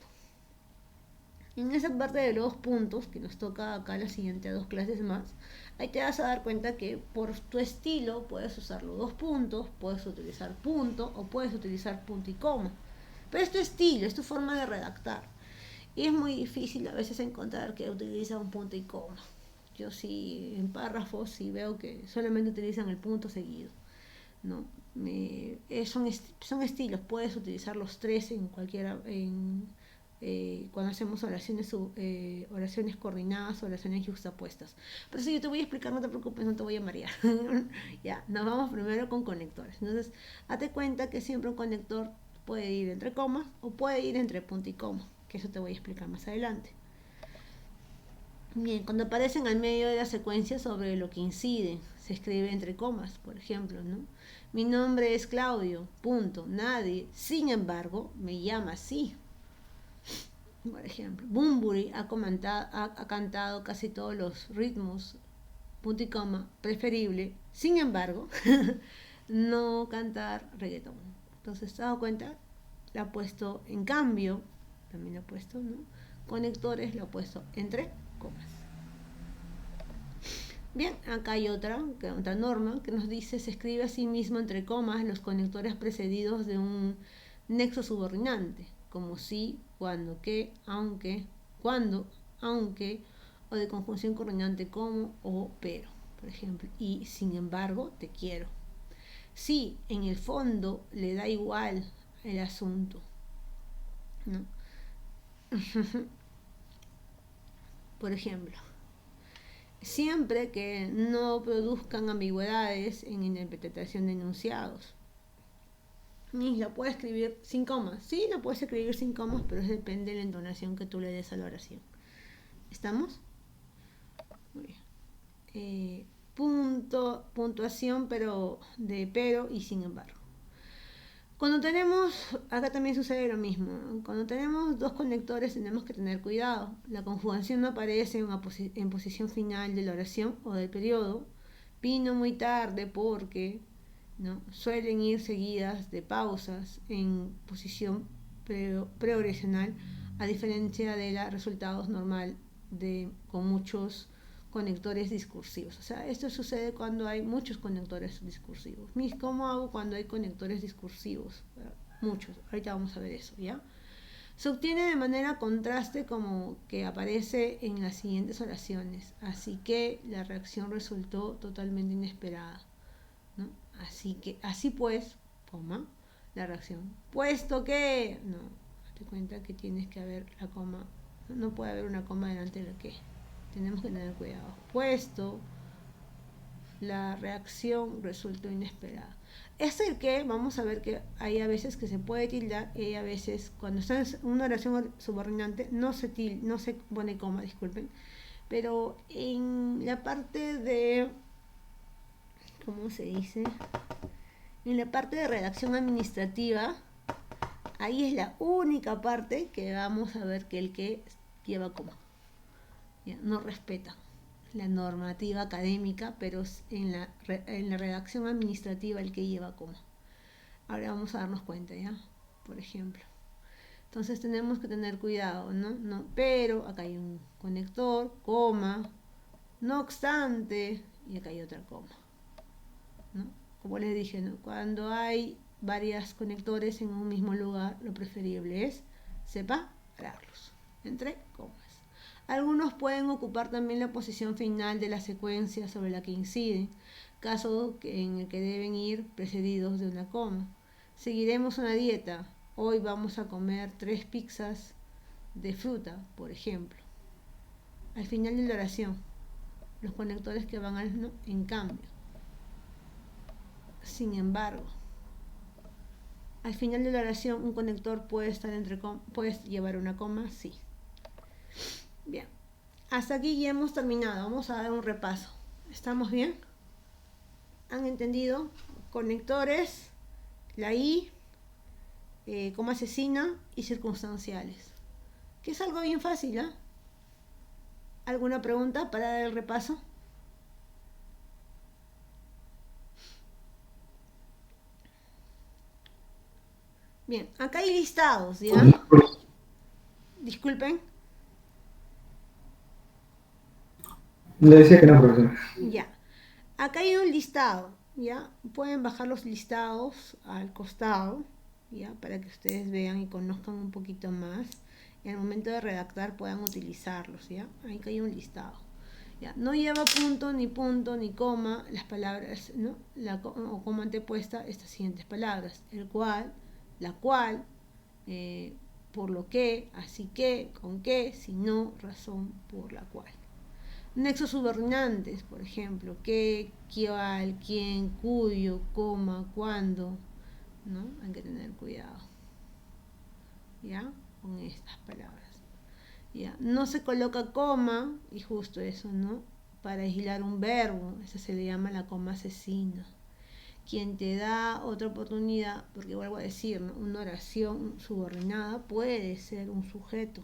En esa parte de los 2 puntos, que nos toca acá la siguiente 2 clases más, ahí te vas a dar cuenta que por tu estilo puedes usar los 2 puntos, puedes utilizar punto o puedes utilizar punto y coma. Pero es tu estilo, es tu forma de redactar. Y es muy difícil a veces encontrar que utiliza un punto y coma. Yo sí, en párrafos, sí veo que solamente utilizan el punto seguido, ¿no? Son estilos, puedes utilizar los 3 en cualquiera, cuando hacemos oraciones coordinadas, oraciones juxtapuestas. Pero si yo te voy a explicar, no te preocupes, no te voy a marear. Ya, nos vamos primero con conectores. Entonces, date cuenta que siempre un conector puede ir entre comas o puede ir entre punto y coma, que eso te voy a explicar más adelante. Bien, cuando aparecen al medio de la secuencia sobre lo que incide, se escribe entre comas, por ejemplo, ¿no? Mi nombre es Claudio, punto, nadie, sin embargo, me llama así. Por ejemplo, Bunbury ha cantado casi todos los ritmos, punto y coma, preferible, sin embargo, no cantar reggaetón. Entonces, ¿te has dado cuenta? La ha puesto en cambio, también lo ha puesto, ¿no? Conectores lo ha puesto entre comas. Bien, acá hay otra norma que nos dice: se escribe a sí mismo entre comas los conectores precedidos de un nexo subordinante, como si, cuando, que, aunque, cuando, aunque, o de conjunción coordinante como o pero, por ejemplo, y sin embargo te quiero. Sí, en el fondo le da igual el asunto, ¿no? Por ejemplo, siempre que no produzcan ambigüedades en interpretación de enunciados. Y la puedes escribir sin comas. Sí, la puedes escribir sin comas, pero depende de la entonación que tú le des a la oración. ¿Estamos? Muy bien. Puntuación, pero y sin embargo. Cuando tenemos, acá también sucede lo mismo, ¿no? Cuando tenemos dos conectores tenemos que tener cuidado. La conjugación no aparece en posición final de la oración o del periodo. Vino muy tarde porque, ¿no? Suelen ir seguidas de pausas en posición preoriginal, a diferencia de los resultados normal con muchos conectores discursivos. O sea, esto sucede cuando hay muchos conectores discursivos. ¿Cómo hago cuando hay conectores discursivos? Muchos. Ahorita vamos a ver eso, ¿ya? Se obtiene de manera contraste como que aparece en las siguientes oraciones. Así que la reacción resultó totalmente inesperada, ¿no? Así pues, coma, la reacción. Puesto que, no, date cuenta que tienes que haber la coma, no puede haber una coma delante de la que. Tenemos que tener cuidado. Puesto, la reacción resultó inesperada. Es el que, vamos a ver que hay a veces que se puede tildar y hay a veces, cuando está en una oración subordinante, no se pone coma, disculpen. Pero en la parte de, ¿cómo se dice? En la parte de redacción administrativa, ahí es la única parte que vamos a ver que el que lleva coma. ¿Ya? No respeta la normativa académica, pero en la redacción administrativa el que lleva coma. Ahora vamos a darnos cuenta, ¿ya? Por ejemplo. Entonces tenemos que tener cuidado, ¿no? Pero acá hay un conector, coma, no obstante, y acá hay otra coma, ¿no? Como les dije, ¿no? Cuando hay varios conectores en un mismo lugar, lo preferible es separarlos entre comas. Algunos pueden ocupar también la posición final de la secuencia sobre la que inciden, caso en el que deben ir precedidos de una coma. Seguiremos una dieta. Hoy vamos a comer 3 pizzas de fruta, por ejemplo. Al final de la oración, los conectores que van al no, en cambio. Sin embargo, al final de la oración un conector puede llevar una coma, sí. Bien, hasta aquí ya hemos terminado. Vamos a dar un repaso. ¿Estamos bien? ¿Han entendido? Conectores, la I, coma asesina y circunstanciales. Que es algo bien fácil, ¿eh? ¿Alguna pregunta para dar el repaso? Bien, acá hay listados, ¿ya? Disculpen. Le decía que no, profesor. Ya. Acá hay un listado, ¿ya? Pueden bajar los listados al costado, ¿ya? Para que ustedes vean y conozcan un poquito más. Y al momento de redactar puedan utilizarlos, ¿ya? Ahí hay un listado. ¿Ya? No lleva punto, ni coma, las palabras, ¿no? O coma antepuesta estas siguientes palabras. El cual, la cual, por lo que, así que, con que, si no, razón por la cual. Nexos subordinantes, por ejemplo, qué, cuál, quién, cuyo, coma, cuándo, ¿no? Hay que tener cuidado, ¿ya? Con estas palabras, ¿ya? No se coloca coma, y justo eso, ¿no? Para aislar un verbo, eso se le llama la coma asesina. Quien te da otra oportunidad, porque vuelvo a decir, ¿no? Una oración subordinada puede ser un sujeto.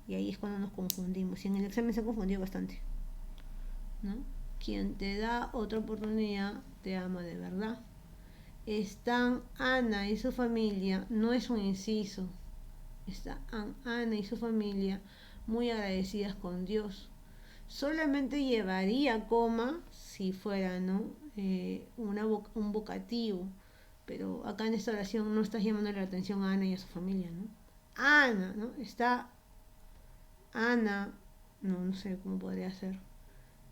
Y ahí es cuando nos confundimos. Y en el examen se ha confundido bastante, ¿no? Quien te da otra oportunidad te ama de verdad. Están Ana y su familia, no es un inciso. Están Ana y su familia muy agradecidas con Dios. Solamente llevaría coma si fuera, ¿no? Un vocativo. Pero acá en esta oración no estás llamando la atención a Ana y a su familia, ¿no? Ana, ¿no? Está Ana, no sé cómo podría ser.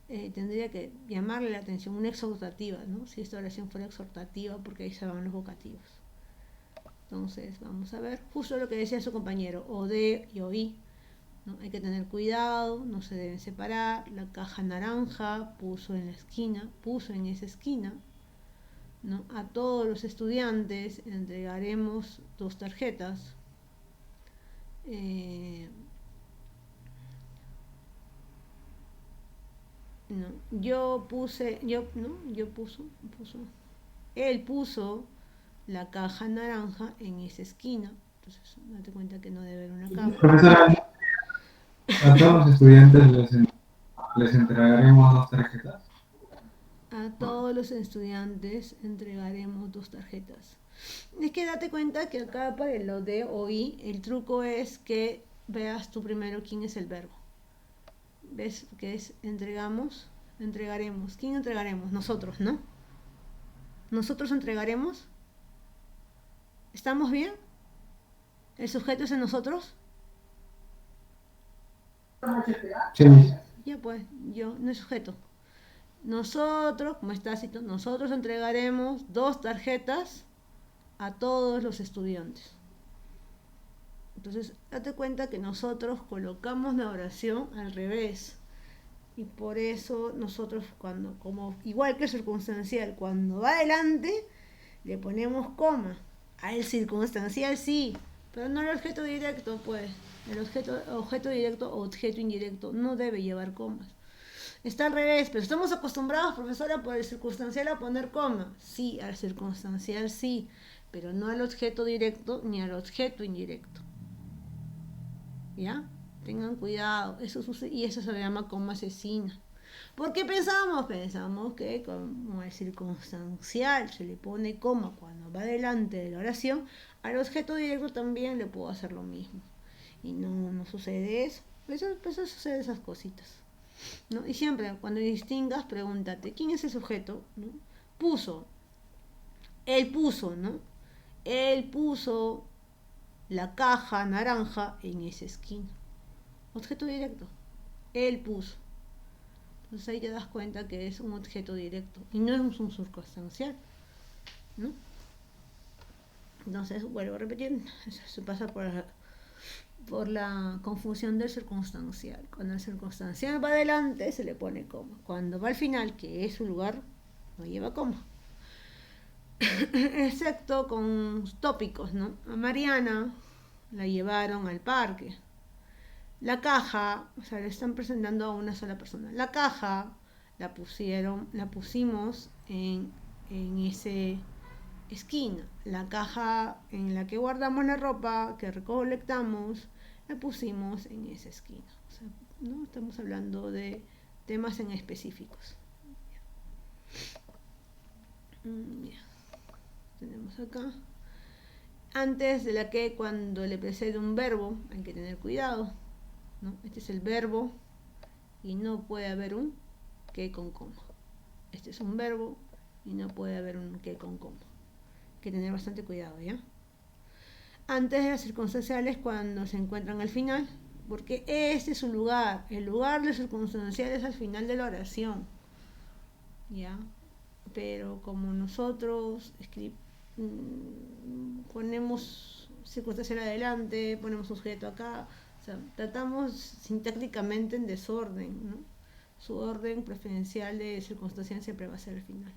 Tendría que llamarle la atención, una exhortativa, ¿no? Si esta oración fuera exhortativa, porque ahí se van los vocativos. Entonces, vamos a ver, justo lo que decía su compañero, o de y oí, ¿no? Hay que tener cuidado, no se deben separar. La caja naranja puso en la esquina, puso en esa esquina, ¿no? A todos los estudiantes entregaremos 2 tarjetas. No, él puso la caja naranja en esa esquina. Entonces, date cuenta que no debe haber una cama. Profesora, a todos los estudiantes les entregaremos 2 tarjetas. A todos los estudiantes entregaremos 2 tarjetas. Es que date cuenta que acá para lo de hoy, el truco es que veas tú primero quién es el verbo. ¿Ves? Que es entregamos, entregaremos. ¿Quién entregaremos? Nosotros, ¿no? Nosotros entregaremos. ¿Estamos bien? ¿El sujeto es en nosotros? Sí. Ya pues, yo, no es sujeto. Nosotros, como está cito, nosotros entregaremos 2 tarjetas a todos los estudiantes. Entonces, date cuenta que nosotros colocamos la oración al revés. Y por eso nosotros como igual que el circunstancial, cuando va adelante, le ponemos coma. Al circunstancial sí, pero no el objeto directo, pues. El objeto directo o objeto indirecto no debe llevar comas. Está al revés, pero estamos acostumbrados, profesora, por el circunstancial a poner coma. Sí, al circunstancial sí, pero no al objeto directo ni al objeto indirecto. ¿Ya? Tengan cuidado, eso sucede, y eso se le llama coma asesina. ¿Por qué pensamos? Pensamos que como el circunstancial se le pone coma cuando va delante de la oración, al objeto directo también le puedo hacer lo mismo. Y no sucede eso. Eso sucede esas cositas, ¿no? Y siempre cuando distingas, pregúntate, ¿quién es el sujeto? ¿No? Puso. Él puso, ¿no? Él puso la caja naranja en esa esquina. Objeto directo. Él puso. Entonces ahí te das cuenta que es un objeto directo y no es un circunstancial, ¿no? Entonces, vuelvo a repetir, eso se pasa por la confusión del circunstancial. Cuando el circunstancial va adelante se le pone coma. Cuando va al final, que es su lugar, no lleva coma. Excepto con tópicos, ¿no? A Mariana la llevaron al parque. La caja, o sea, le están presentando a una sola persona. La caja la pusimos en ese esquina. La caja en la que guardamos la ropa, que recolectamos, la pusimos en esa esquina. O sea, no estamos hablando de temas en específicos. Bien. Tenemos acá. Antes de la que, cuando le precede un verbo, hay que tener cuidado, ¿no? Este es el verbo y no puede haber un que con coma. Este es un verbo y no puede haber un que con coma. Hay que tener bastante cuidado, ¿ya? Antes de las circunstanciales, cuando se encuentran al final, porque este es su lugar. El lugar de circunstancial es al final de la oración, ¿ya? Pero como nosotros ponemos circunstancial adelante, ponemos sujeto acá, o sea, tratamos sintácticamente en desorden, ¿no? Su orden preferencial de circunstancial siempre va a ser el final.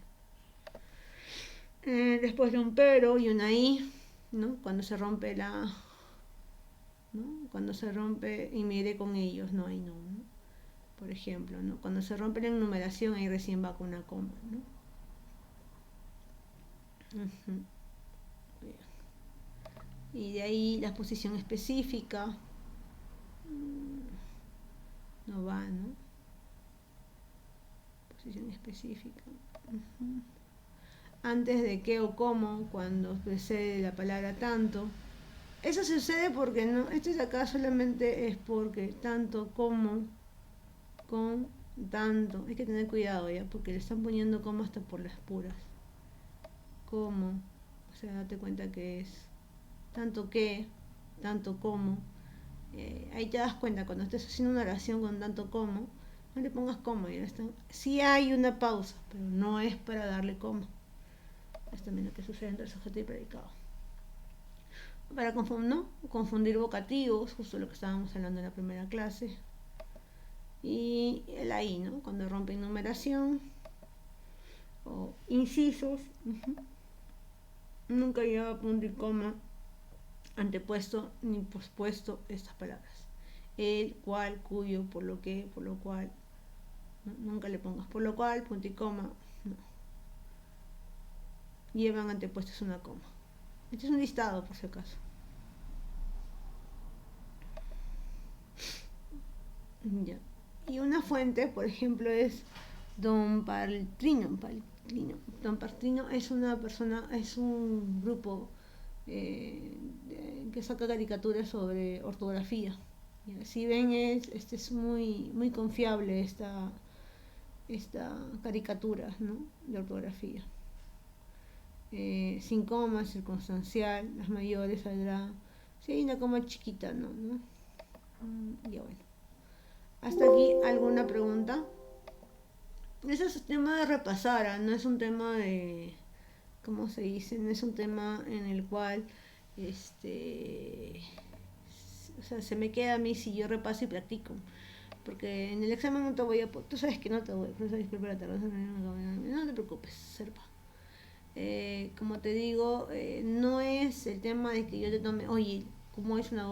Después de un pero y una i, ¿no? Cuando se rompe ¿no? Cuando se rompe y me iré con ellos, no hay no, ¿no? Por ejemplo, ¿no? Cuando se rompe la enumeración, ahí recién va con una coma, ¿no? Uh-huh. Y de ahí la posición específica no va, ¿no? Posición específica. Uh-huh. Antes de qué o cómo, cuando precede la palabra tanto. Eso sucede porque no, esto de acá solamente es porque tanto como con tanto. Hay que tener cuidado ya, porque le están poniendo coma hasta por las puras. Como, o sea, date cuenta que es tanto que, tanto como, Ahí te das cuenta, cuando estés haciendo una oración con tanto como, no le pongas coma. Sí hay una pausa, pero no es para darle coma. Es también lo que sucede entre el sujeto y predicado. Para confundir vocativos, justo lo que estábamos hablando en la primera clase. Y el ahí, ¿no? Cuando rompen numeración o incisos, nunca lleva punto y coma antepuesto ni pospuesto estas palabras. El, cual, cuyo, por lo que, por lo cual. ¿No? Nunca le pongas por lo cual, punto y coma. No. Llevan antepuestos una coma. Este es un listado, por si acaso. Ya. Y una fuente, por ejemplo, es Don Paltrino. Don Paltrino es una persona, es un grupo que saca caricaturas sobre ortografía. Ya. Si ven, es muy confiable esta caricatura, ¿no? De ortografía. Sin coma, circunstancial, las mayores saldrá. Si hay una coma chiquita, ¿no? Ya bueno. Hasta aquí, ¿alguna pregunta? Ese es un tema de repasar, no es un tema de, ¿cómo se dice? No es un tema en el cual, o sea, se me queda a mí si yo repaso y practico. Porque en el examen no te voy a... Tú sabes que no te voy a... No te preocupes, serpa. Como te digo, no es el tema de que yo te tome, oye, ¿cómo es una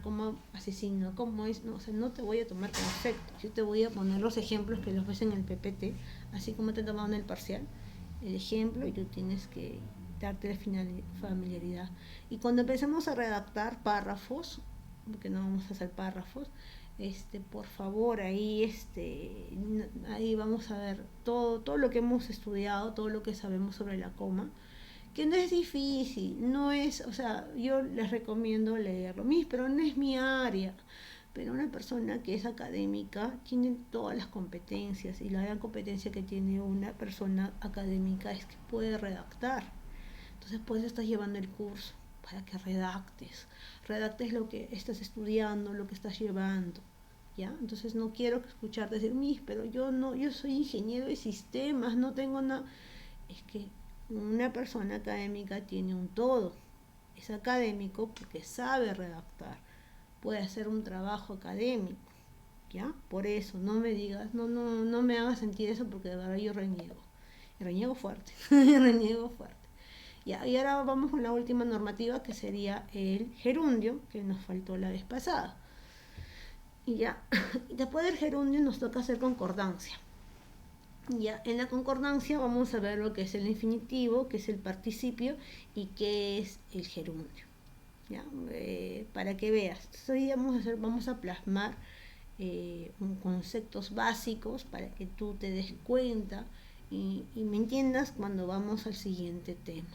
coma asesina? ¿Cómo es? No, o sea, no te voy a tomar conceptos. Yo te voy a poner los ejemplos que los ves en el PPT, así como te he tomado en el parcial, el ejemplo, y tú tienes que darte la familiaridad. Y cuando empecemos a redactar párrafos, porque no vamos a hacer párrafos, por favor, ahí vamos a ver todo lo que hemos estudiado, todo lo que sabemos sobre la coma, que no es difícil, no es, o sea, yo les recomiendo leerlo, pero no es mi área. Pero una persona que es académica tiene todas las competencias, y la gran competencia que tiene una persona académica es que puede redactar. Entonces, pues estás llevando el curso para que redactes lo que estás estudiando, lo que estás llevando. ¿Ya? Entonces no quiero escucharte decir, pero yo soy ingeniero de sistemas, no tengo nada. Es que una persona académica tiene un todo. Es académico porque sabe redactar, puede hacer un trabajo académico. ¿Ya? Por eso, no me digas, no me hagas sentir eso, porque de verdad yo reniego. Y reniego fuerte, reniego fuerte. Ya, y ahora vamos con la última normativa, que sería el gerundio, que nos faltó la vez pasada. Y ya, después del gerundio nos toca hacer concordancia. Ya, en la concordancia vamos a ver lo que es el infinitivo, que es el participio, y qué es el gerundio. ¿Ya? Para que veas. Entonces hoy vamos a plasmar conceptos básicos para que tú te des cuenta y me entiendas cuando vamos al siguiente tema.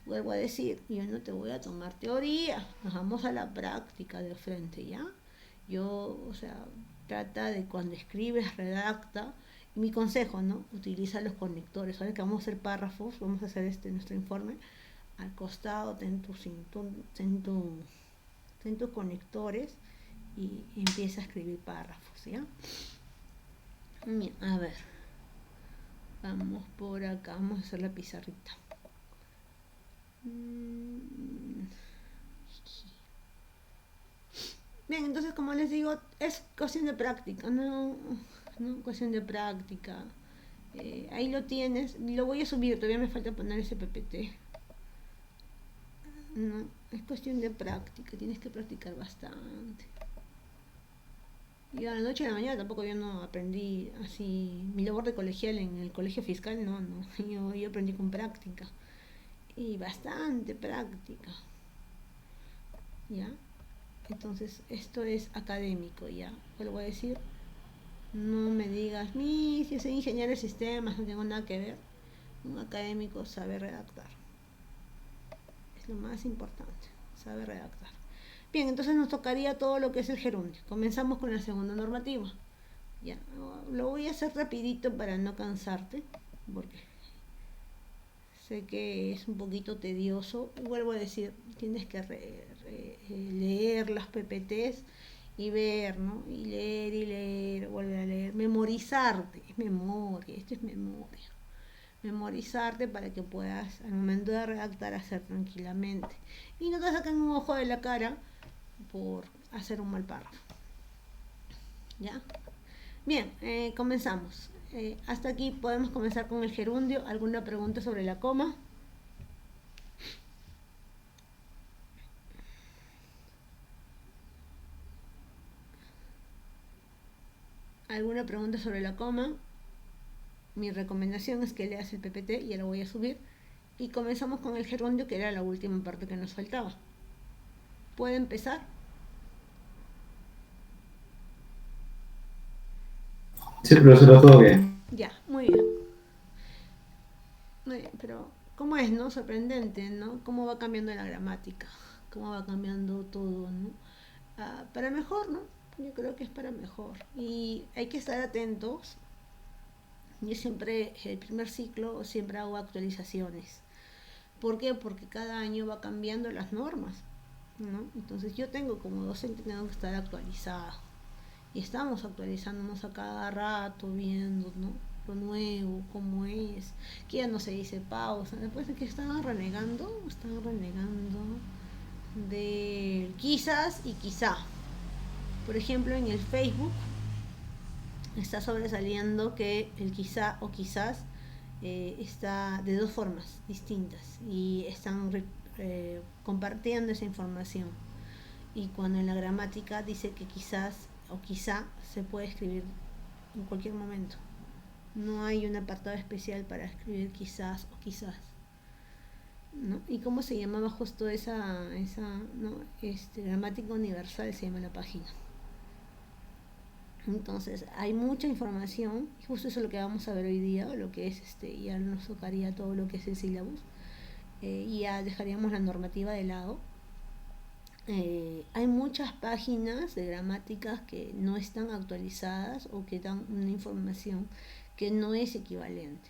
Vuelvo a decir, yo no te voy a tomar teoría, nos vamos a la práctica de frente, ¿ya? O sea, trata de cuando escribes, redacta. Y mi consejo, ¿no? Utiliza los conectores. Ahora que vamos a hacer párrafos, vamos a hacer nuestro informe. Al costado ten tus conectores y empieza a escribir párrafos, ¿ya? Bien, a ver. Vamos por acá, vamos a hacer la pizarrita. Bien, entonces, como les digo, es cuestión de práctica, no cuestión de práctica. Ahí lo tienes, lo voy a subir, todavía me falta poner ese PPT. No, es cuestión de práctica, tienes que practicar bastante. Y a la noche a la mañana tampoco yo no aprendí así, mi labor de colegial en el colegio fiscal, yo aprendí con práctica. Y bastante práctica. ¿Ya? Entonces, esto es académico, ¿ya? Vuelvo a decir, no me digas, si yo soy ingeniero de sistemas, no tengo nada que ver. Un académico sabe redactar. Es lo más importante, sabe redactar. Bien, entonces nos tocaría todo lo que es el gerundio. Comenzamos con la segunda normativa. Ya, lo voy a hacer rapidito para no cansarte, porque sé que es un poquito tedioso. Vuelvo a decir, tienes que leer las PPTs y ver, ¿no? Y leer, volver a leer, memorizarte, es memoria, esto es memoria. Memorizarte para que puedas al momento de redactar hacer tranquilamente y no te saquen un ojo de la cara por hacer un mal párrafo. ¿Ya? Bien, comenzamos. Hasta aquí podemos comenzar con el gerundio. ¿Alguna pregunta sobre la coma? ¿Alguna pregunta sobre la coma? Mi recomendación es que leas el PPT, ya lo voy a subir. Y comenzamos con el gerundio, que era la última parte que nos faltaba. ¿Puede empezar? Sí, profesora, todo bien. Ya, muy bien. Muy bien, pero ¿cómo es, no? Sorprendente, ¿no? Cómo va cambiando la gramática, cómo va cambiando todo, ¿no? Para mejor, ¿no? Yo creo que es para mejor. Y hay que estar atentos. Yo siempre, el primer ciclo, siempre hago actualizaciones. ¿Por qué? Porque cada año va cambiando las normas, ¿no? Entonces yo tengo como docente, tengo que estar actualizada. Y estamos actualizándonos a cada rato, viendo, ¿no? Lo nuevo, cómo es, que ya no se dice pausa. Después de que estaban renegando de quizás y quizá. Por ejemplo, en el Facebook está sobresaliendo que el quizá o quizás está de dos formas distintas y están compartiendo esa información. Y cuando en la gramática dice que quizás o quizá se puede escribir en cualquier momento. No hay un apartado especial para escribir quizás o quizás, ¿no? ¿Y cómo se llamaba justo esa ¿no? Gramática universal se llama la página? Entonces hay mucha información y justo eso es lo que vamos a ver hoy día, lo que es ya nos tocaría todo lo que es el sílabus, y ya dejaríamos la normativa de lado. Hay muchas páginas de gramáticas que no están actualizadas o que dan una información que no es equivalente.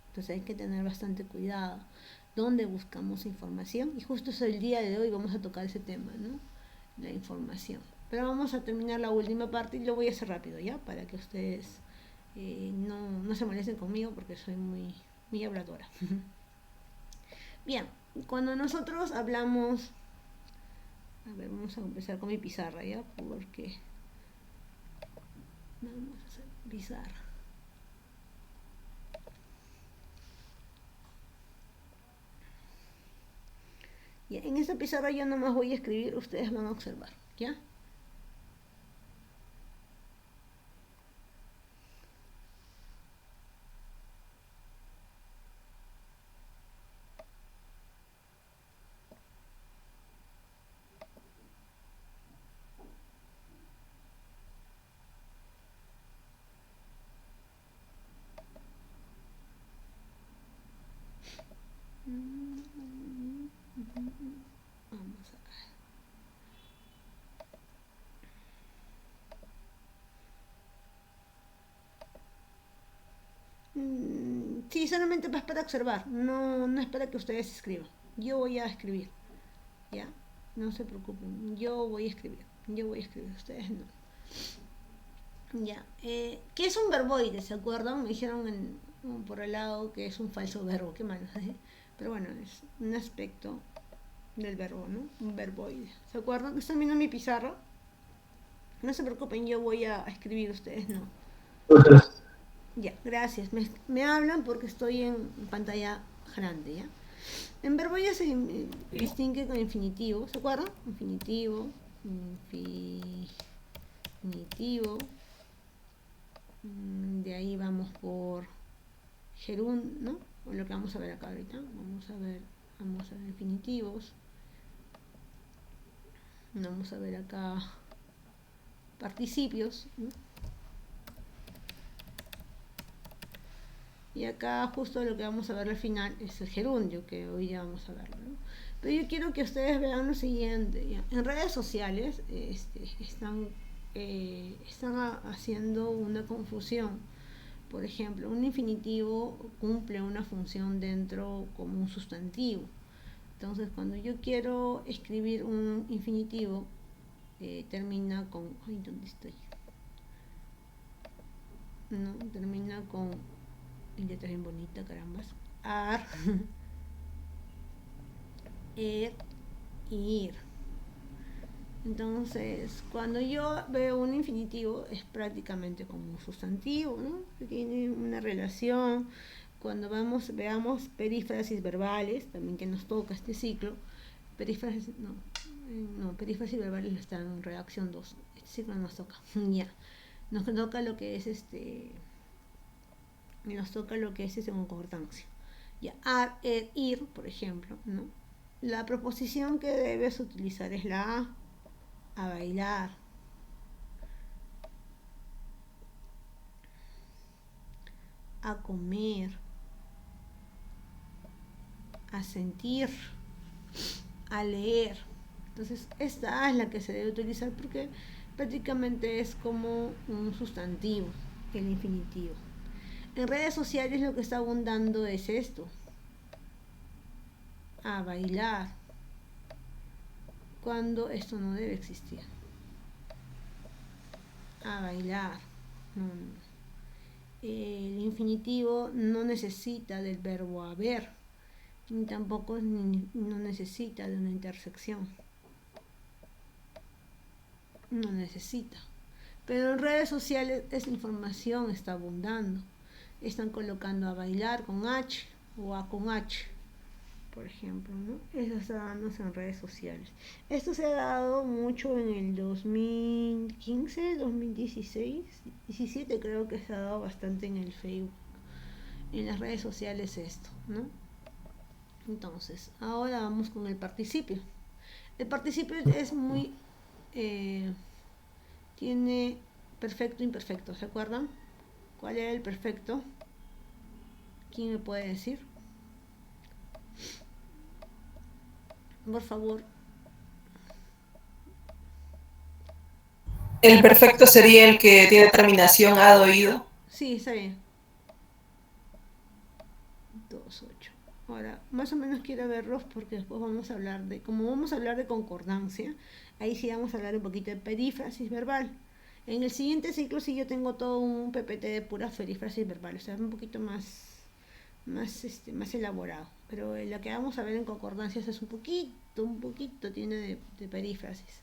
Entonces hay que tener bastante cuidado donde buscamos información y justo es el día de hoy vamos a tocar ese tema, ¿no? La información. Pero vamos a terminar la última parte y lo voy a hacer rápido, ¿ya? Para que ustedes no se molesten conmigo porque soy muy habladora. Bien, cuando nosotros hablamos... A ver, vamos a empezar con mi pizarra, ¿ya? Porque vamos a hacer pizarra. Ya, en esta pizarra yo nomás voy a escribir, ustedes van a observar, ¿ya? Vamos a ver. Sí, solamente es para observar, no es para que ustedes escriban. Yo voy a escribir, ¿ya? No se preocupen, yo voy a escribir, ustedes no. Ya, ¿qué es un verboide? ¿Se acuerdan? Me dijeron por el lado que es un falso verbo, qué malo, ¿eh? Pero bueno, es un aspecto del verbo, ¿no? Un verboide. ¿Se acuerdan? ¿Están viendo mi pizarra? No se preocupen, yo voy a escribir, ustedes no. Ya, gracias. Me hablan porque estoy en pantalla grande, ¿ya? En verboide se distingue con infinitivo, ¿se acuerdan? Infinitivo. De ahí vamos por gerundio, ¿no? O lo que vamos a ver acá ahorita. Vamos a ver infinitivos. Vamos a ver acá participios, ¿no? Y acá justo lo que vamos a ver al final es el gerundio, que hoy ya vamos a verlo, ¿no? Pero yo quiero que ustedes vean lo siguiente, ¿ya? En redes sociales están haciendo una confusión. Por ejemplo, un infinitivo cumple una función dentro como un sustantivo, Entonces, cuando yo quiero escribir un infinitivo, termina con... Ay, ¿dónde estoy? No, termina con... Y letra bien bonita, carambas. Ar, er, ir. Entonces, cuando yo veo un infinitivo, es prácticamente como un sustantivo, ¿no? Que tiene una relación. Cuando veamos perífrasis verbales, también que nos toca este ciclo, perífrasis, perífrasis verbales está en redacción 2. Este ciclo nos toca, ya. Nos toca lo que es concordancia. Ya, ar, er, ir, por ejemplo, ¿no? La proposición que debes utilizar es la a bailar, a comer, a sentir, a leer. Entonces, esta es la que se debe utilizar porque prácticamente es como un sustantivo, el infinitivo. En redes sociales lo que está abundando es esto, a bailar, cuando esto no debe existir. A bailar. El infinitivo no necesita del verbo haber, ni tampoco no necesita de una intersección. No necesita. Pero en redes sociales esa información está abundando. Están colocando a bailar con H o a con H, por ejemplo, ¿no? Eso está dándose en redes sociales. Esto se ha dado mucho en el 2015, 2016, 17 creo que se ha dado bastante en el Facebook, en las redes sociales esto, ¿no? Entonces, ahora vamos con el participio. El participio es muy... tiene perfecto e imperfecto, ¿se acuerdan? ¿Cuál era el perfecto? ¿Quién me puede decir? Por favor. El perfecto sería el que tiene terminación ad o ido. Sí, está bien. 2, 8. Ahora, más o menos quiero verlos porque después vamos a hablar de, como vamos a hablar de concordancia, ahí sí vamos a hablar un poquito de perífrasis verbal. En el siguiente ciclo sí yo tengo todo un PPT de puras perífrasis verbal, o sea, un poquito más elaborado. Pero la que vamos a ver en concordancias es un poquito tiene de perífrasis.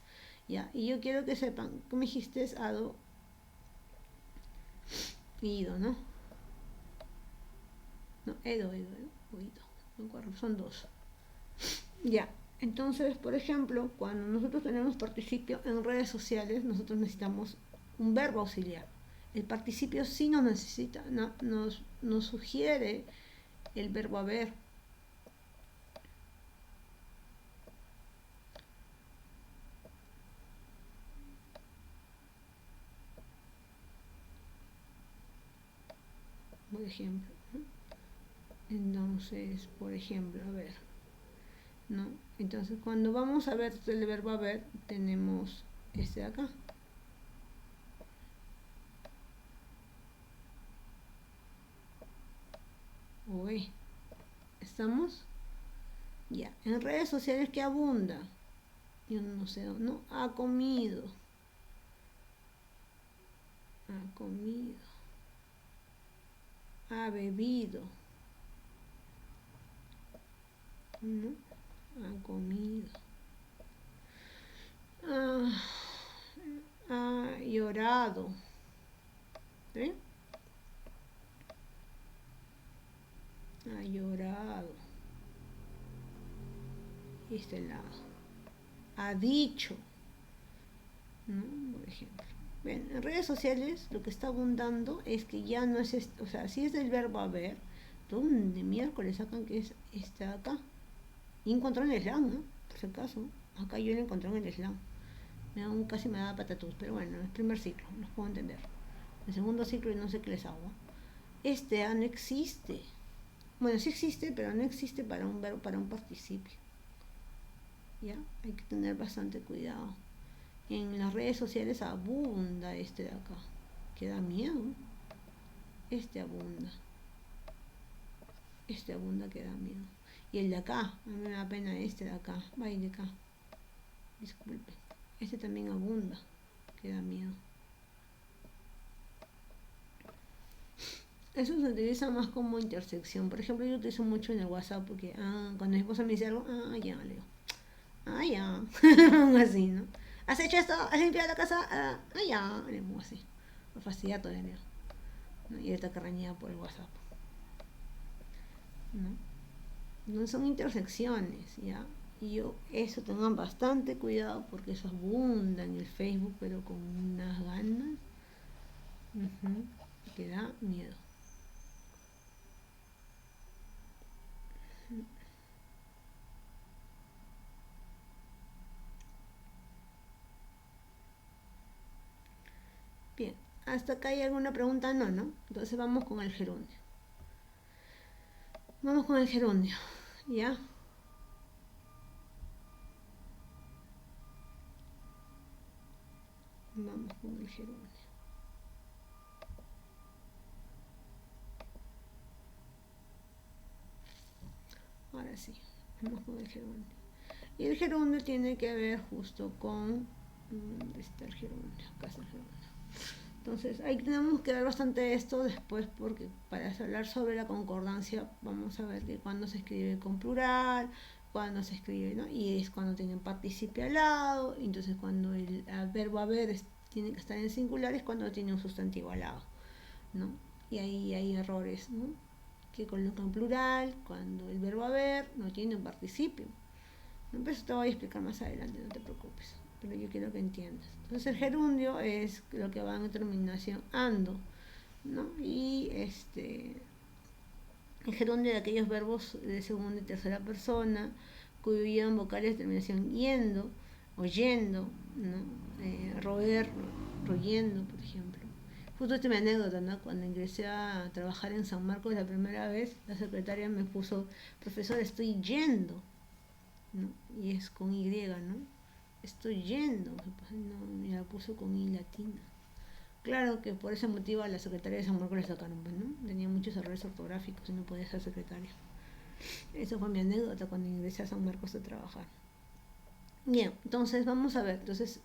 Ya, y yo quiero que sepan, ¿cómo dijiste? Es ado, ido, ¿no? No, edo, oído, me acuerdo, son dos. Ya, entonces, por ejemplo, cuando nosotros tenemos participio en redes sociales, nosotros necesitamos un verbo auxiliar. El participio sí nos necesita, nos sugiere el verbo haber. Por ejemplo, ¿no? Entonces, por ejemplo, a ver, ¿no? Entonces, cuando vamos a ver el verbo haber, tenemos este de acá. Uy, ¿estamos? Ya, en redes sociales que abunda. Yo no sé, ¿no? Ha comido. Ha comido. Ha bebido. ¿No? Ha comido. Ha llorado. ¿Sí? Ha llorado. Este lado. Ha dicho. ¿No? Por ejemplo. Bien, en redes sociales lo que está abundando es que ya no es, o sea, si es del verbo haber, ¿dónde miércoles sacan que es esta acá? Y encontró en el slang, ¿no? Por si acaso. Acá yo lo encontré en el slang. Casi me da patatús, pero bueno, el primer ciclo, los puedo entender. El segundo ciclo no sé qué les hago. Este A no existe. Bueno, sí existe, pero no existe para un verbo, para un participio. ¿Ya? Hay que tener bastante cuidado. En las redes sociales abunda este de acá, que da miedo. Este abunda que da miedo. Y el de acá, a mí me da pena este de acá, va de acá, disculpe. Este también abunda, que da miedo. Eso se utiliza más como intersección. Por ejemplo, yo utilizo mucho en el WhatsApp porque cuando mi esposa me dice algo, ya, le digo, ya, así, ¿no? ¿Has hecho esto? ¿Has limpiado la casa? Ya, le pongo así. Por fastidiar todavía, le digo, ¿no? Y esta carrañada por el WhatsApp, ¿no? No son intersecciones, ¿ya? Y yo, eso tengan bastante cuidado porque eso abunda en el Facebook, pero con unas ganas que da miedo. Bien, ¿hasta acá hay alguna pregunta? No, ¿no? Entonces vamos con el gerundio. Vamos con el gerundio, ¿ya? Vamos con el gerundio. Ahora sí, vamos con el gerundio. Y el gerundio tiene que ver justo con... ¿dónde está el gerundio? Acá está el gerundio. Entonces, ahí tenemos que ver bastante esto después porque para hablar sobre la concordancia vamos a ver que cuando se escribe con plural, cuando se escribe, ¿no? Y es cuando tiene un partícipe al lado, entonces cuando el verbo haber tiene que estar en singular es cuando tiene un sustantivo al lado, ¿no? Y ahí hay errores, ¿no? Que colocan plural cuando el verbo haber no tiene un participio. ¿No? Pero eso te voy a explicar más adelante, no te preocupes. Pero yo quiero que entiendas. Entonces el gerundio es lo que va en terminación ando, ¿no? Y el gerundio de aquellos verbos de segunda y tercera persona cuyo llevan vocales de terminación yendo, oyendo, ¿no? Roer, royendo, por ejemplo. Justo esta es mi anécdota, ¿no? Cuando ingresé a trabajar en San Marcos la primera vez, la secretaria me puso, profesor, estoy yendo, ¿no? Y es con Y, ¿no? Estoy yendo, no, me la puso con I latina. Claro que por ese motivo a la secretaria de San Marcos la sacaron, pues, ¿no? Tenía muchos errores ortográficos y no podía ser secretaria. Esa fue mi anécdota cuando ingresé a San Marcos a trabajar. Bien, entonces vamos a ver. Entonces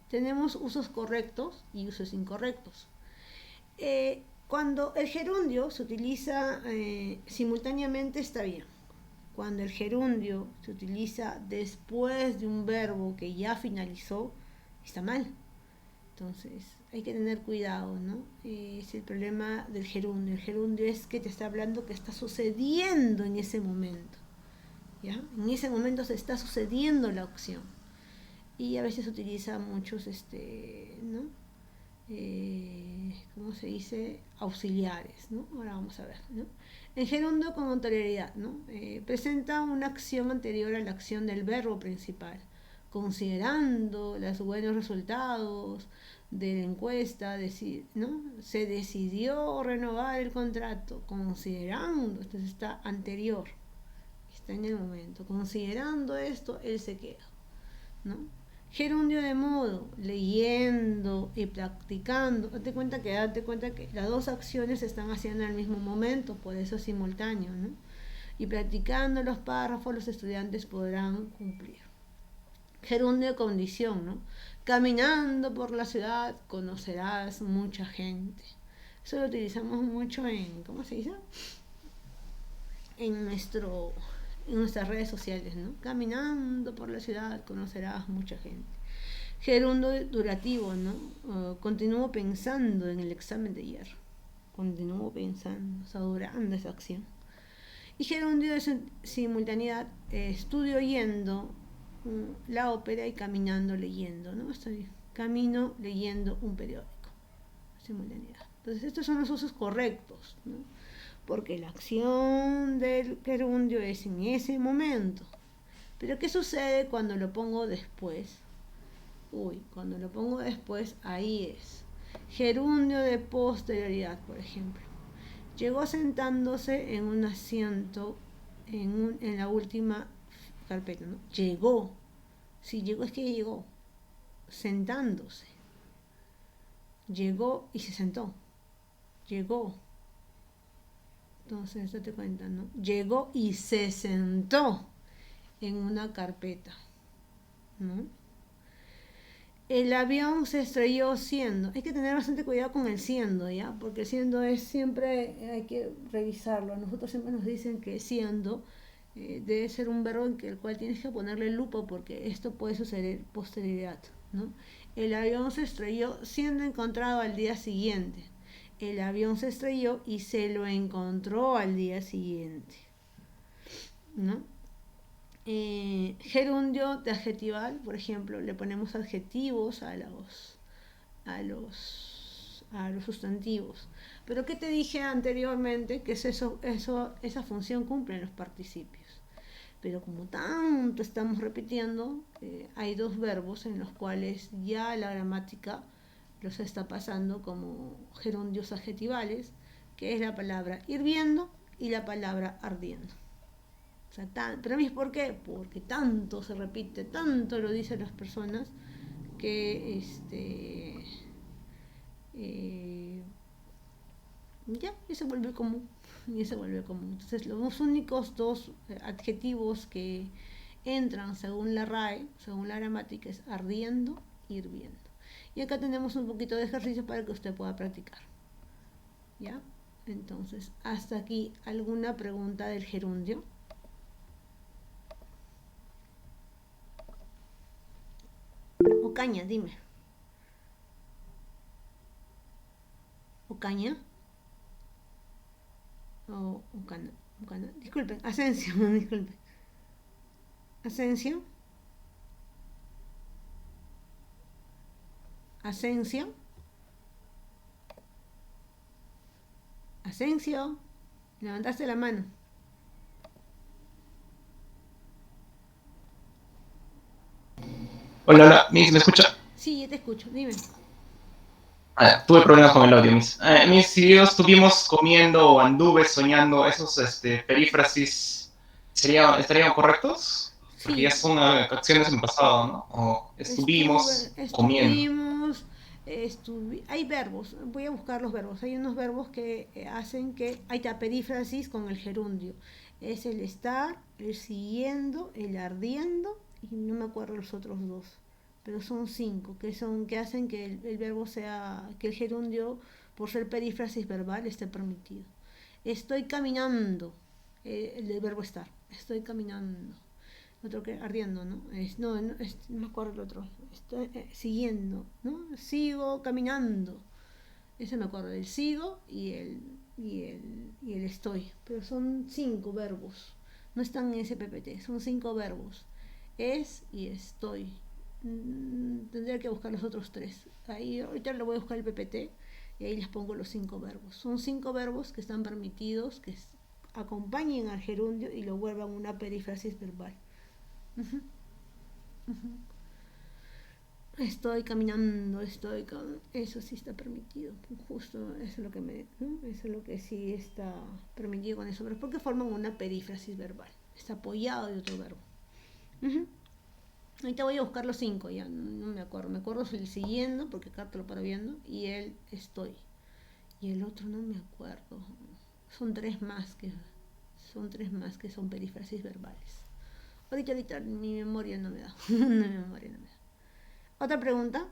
tenemos usos correctos y usos incorrectos. Cuando el gerundio se utiliza simultáneamente está bien. Cuando el gerundio se utiliza después de un verbo que ya finalizó, está mal. Entonces hay que tener cuidado, ¿no? Es el problema del gerundio. El gerundio es que te está hablando que está sucediendo en ese momento, ¿ya? En ese momento se está sucediendo la acción. Y a veces utiliza muchos, ¿no? ¿Cómo se dice? Auxiliares, ¿no? Ahora vamos a ver, ¿no? El gerundio con anterioridad, ¿no? Presenta una acción anterior a la acción del verbo principal, considerando los buenos resultados de la encuesta, ¿no? Se decidió renovar el contrato, considerando, entonces está anterior, está en el momento, considerando esto, él se queda, ¿no? Gerundio de modo, leyendo y practicando. Date cuenta que las dos acciones se están haciendo al mismo momento, por eso es simultáneo, ¿no? Y practicando los párrafos los estudiantes podrán cumplir. Gerundio de condición, ¿no? Caminando por la ciudad conocerás mucha gente. Eso lo utilizamos mucho en, ¿cómo se dice? En nuestras redes sociales, ¿no? Caminando por la ciudad conocerás mucha gente. Gerundio durativo, ¿no? Continúo pensando en el examen de ayer. Continúo pensando, o sea, durando esa acción. Y gerundio de simultaneidad, estudio oyendo la ópera y caminando leyendo, ¿no? Estoy camino leyendo un periódico. Simultaneidad. Entonces estos son los usos correctos, ¿no? Porque la acción del gerundio es en ese momento. Pero ¿qué sucede cuando lo pongo después? Cuando lo pongo después, ahí es. Gerundio de posterioridad, por ejemplo. Llegó sentándose en un asiento en la última carpeta, ¿no? Llegó. Si llegó es que llegó. Sentándose. Llegó y se sentó. Llegó. Entonces, date cuenta, ¿no? Llegó y se sentó en una carpeta, ¿no? El avión se estrelló siendo. Hay que tener bastante cuidado con el siendo, ¿ya? Porque el siendo es siempre, hay que revisarlo. A nosotros siempre nos dicen que siendo debe ser un verbo en el cual tienes que ponerle lupa porque esto puede suceder posterioridad, ¿no? El avión se estrelló siendo encontrado al día siguiente. El avión se estrelló y se lo encontró al día siguiente, ¿no? Gerundio de adjetival, por ejemplo, le ponemos adjetivos a los sustantivos. Pero ¿qué te dije anteriormente? Que esa función cumple en los participios. Pero como tanto estamos repitiendo, hay dos verbos en los cuales ya la gramática los está pasando como gerundios adjetivales, que es la palabra hirviendo y la palabra ardiendo. O sea, pero a mí, ¿por qué? Porque tanto se repite, tanto lo dicen las personas, que ya, y se vuelve común. Entonces, los únicos dos adjetivos que entran según la RAE, según la gramática, es ardiendo y hirviendo. Y acá tenemos un poquito de ejercicio para que usted pueda practicar. ¿Ya? Entonces, hasta aquí, ¿alguna pregunta del gerundio? Ocaña, dime. Ocaña. Ocana. Disculpen, Asensio, disculpen. Asensio. Asensio. Asensio. Levantaste la mano. Hola, hola, Miss, ¿me escucha? Sí, ya te escucho, dime. Tuve problemas con el audio, Miss. Miss, si yo estuvimos comiendo o anduve soñando, esos perífrasis, ¿estarían correctos? Porque Sí, ya son acciones en pasado, ¿no? O estuvimos comiendo. Hay verbos, voy a buscar los verbos. Hay unos verbos que hacen que hay perífrasis con el gerundio. Es el estar, el siguiendo, el ardiendo y no me acuerdo los otros dos. Pero son 5 que hacen que el verbo sea, que el gerundio, por ser perífrasis verbal, esté permitido. Estoy caminando, el verbo estar. Estoy caminando. Otro que ardiendo, ¿no? No me acuerdo el otro. Estoy siguiendo, ¿no? Sigo caminando. Ese me acuerdo, el sigo y el estoy. Pero son 5 verbos. No están en ese PPT, son 5 verbos. Es y estoy. Tendría que buscar los otros 3. Ahorita le voy a buscar el PPT y ahí les pongo los 5 verbos. Son 5 verbos que están permitidos, que acompañen al gerundio y lo vuelvan una perífrasis verbal. Uh-huh. Uh-huh. Estoy caminando, eso sí está permitido, justo eso es lo que eso es lo que sí está permitido con eso, pero porque forman una perífrasis verbal, está apoyado de otro verbo. Uh-huh. Ahorita voy a buscar los 5, ya no me acuerdo el siguiendo, porque acá te lo paro viendo, y el estoy, y el otro no me acuerdo, son 3 más que son perífrasis verbales. Ahorita mi memoria no me da. Otra pregunta.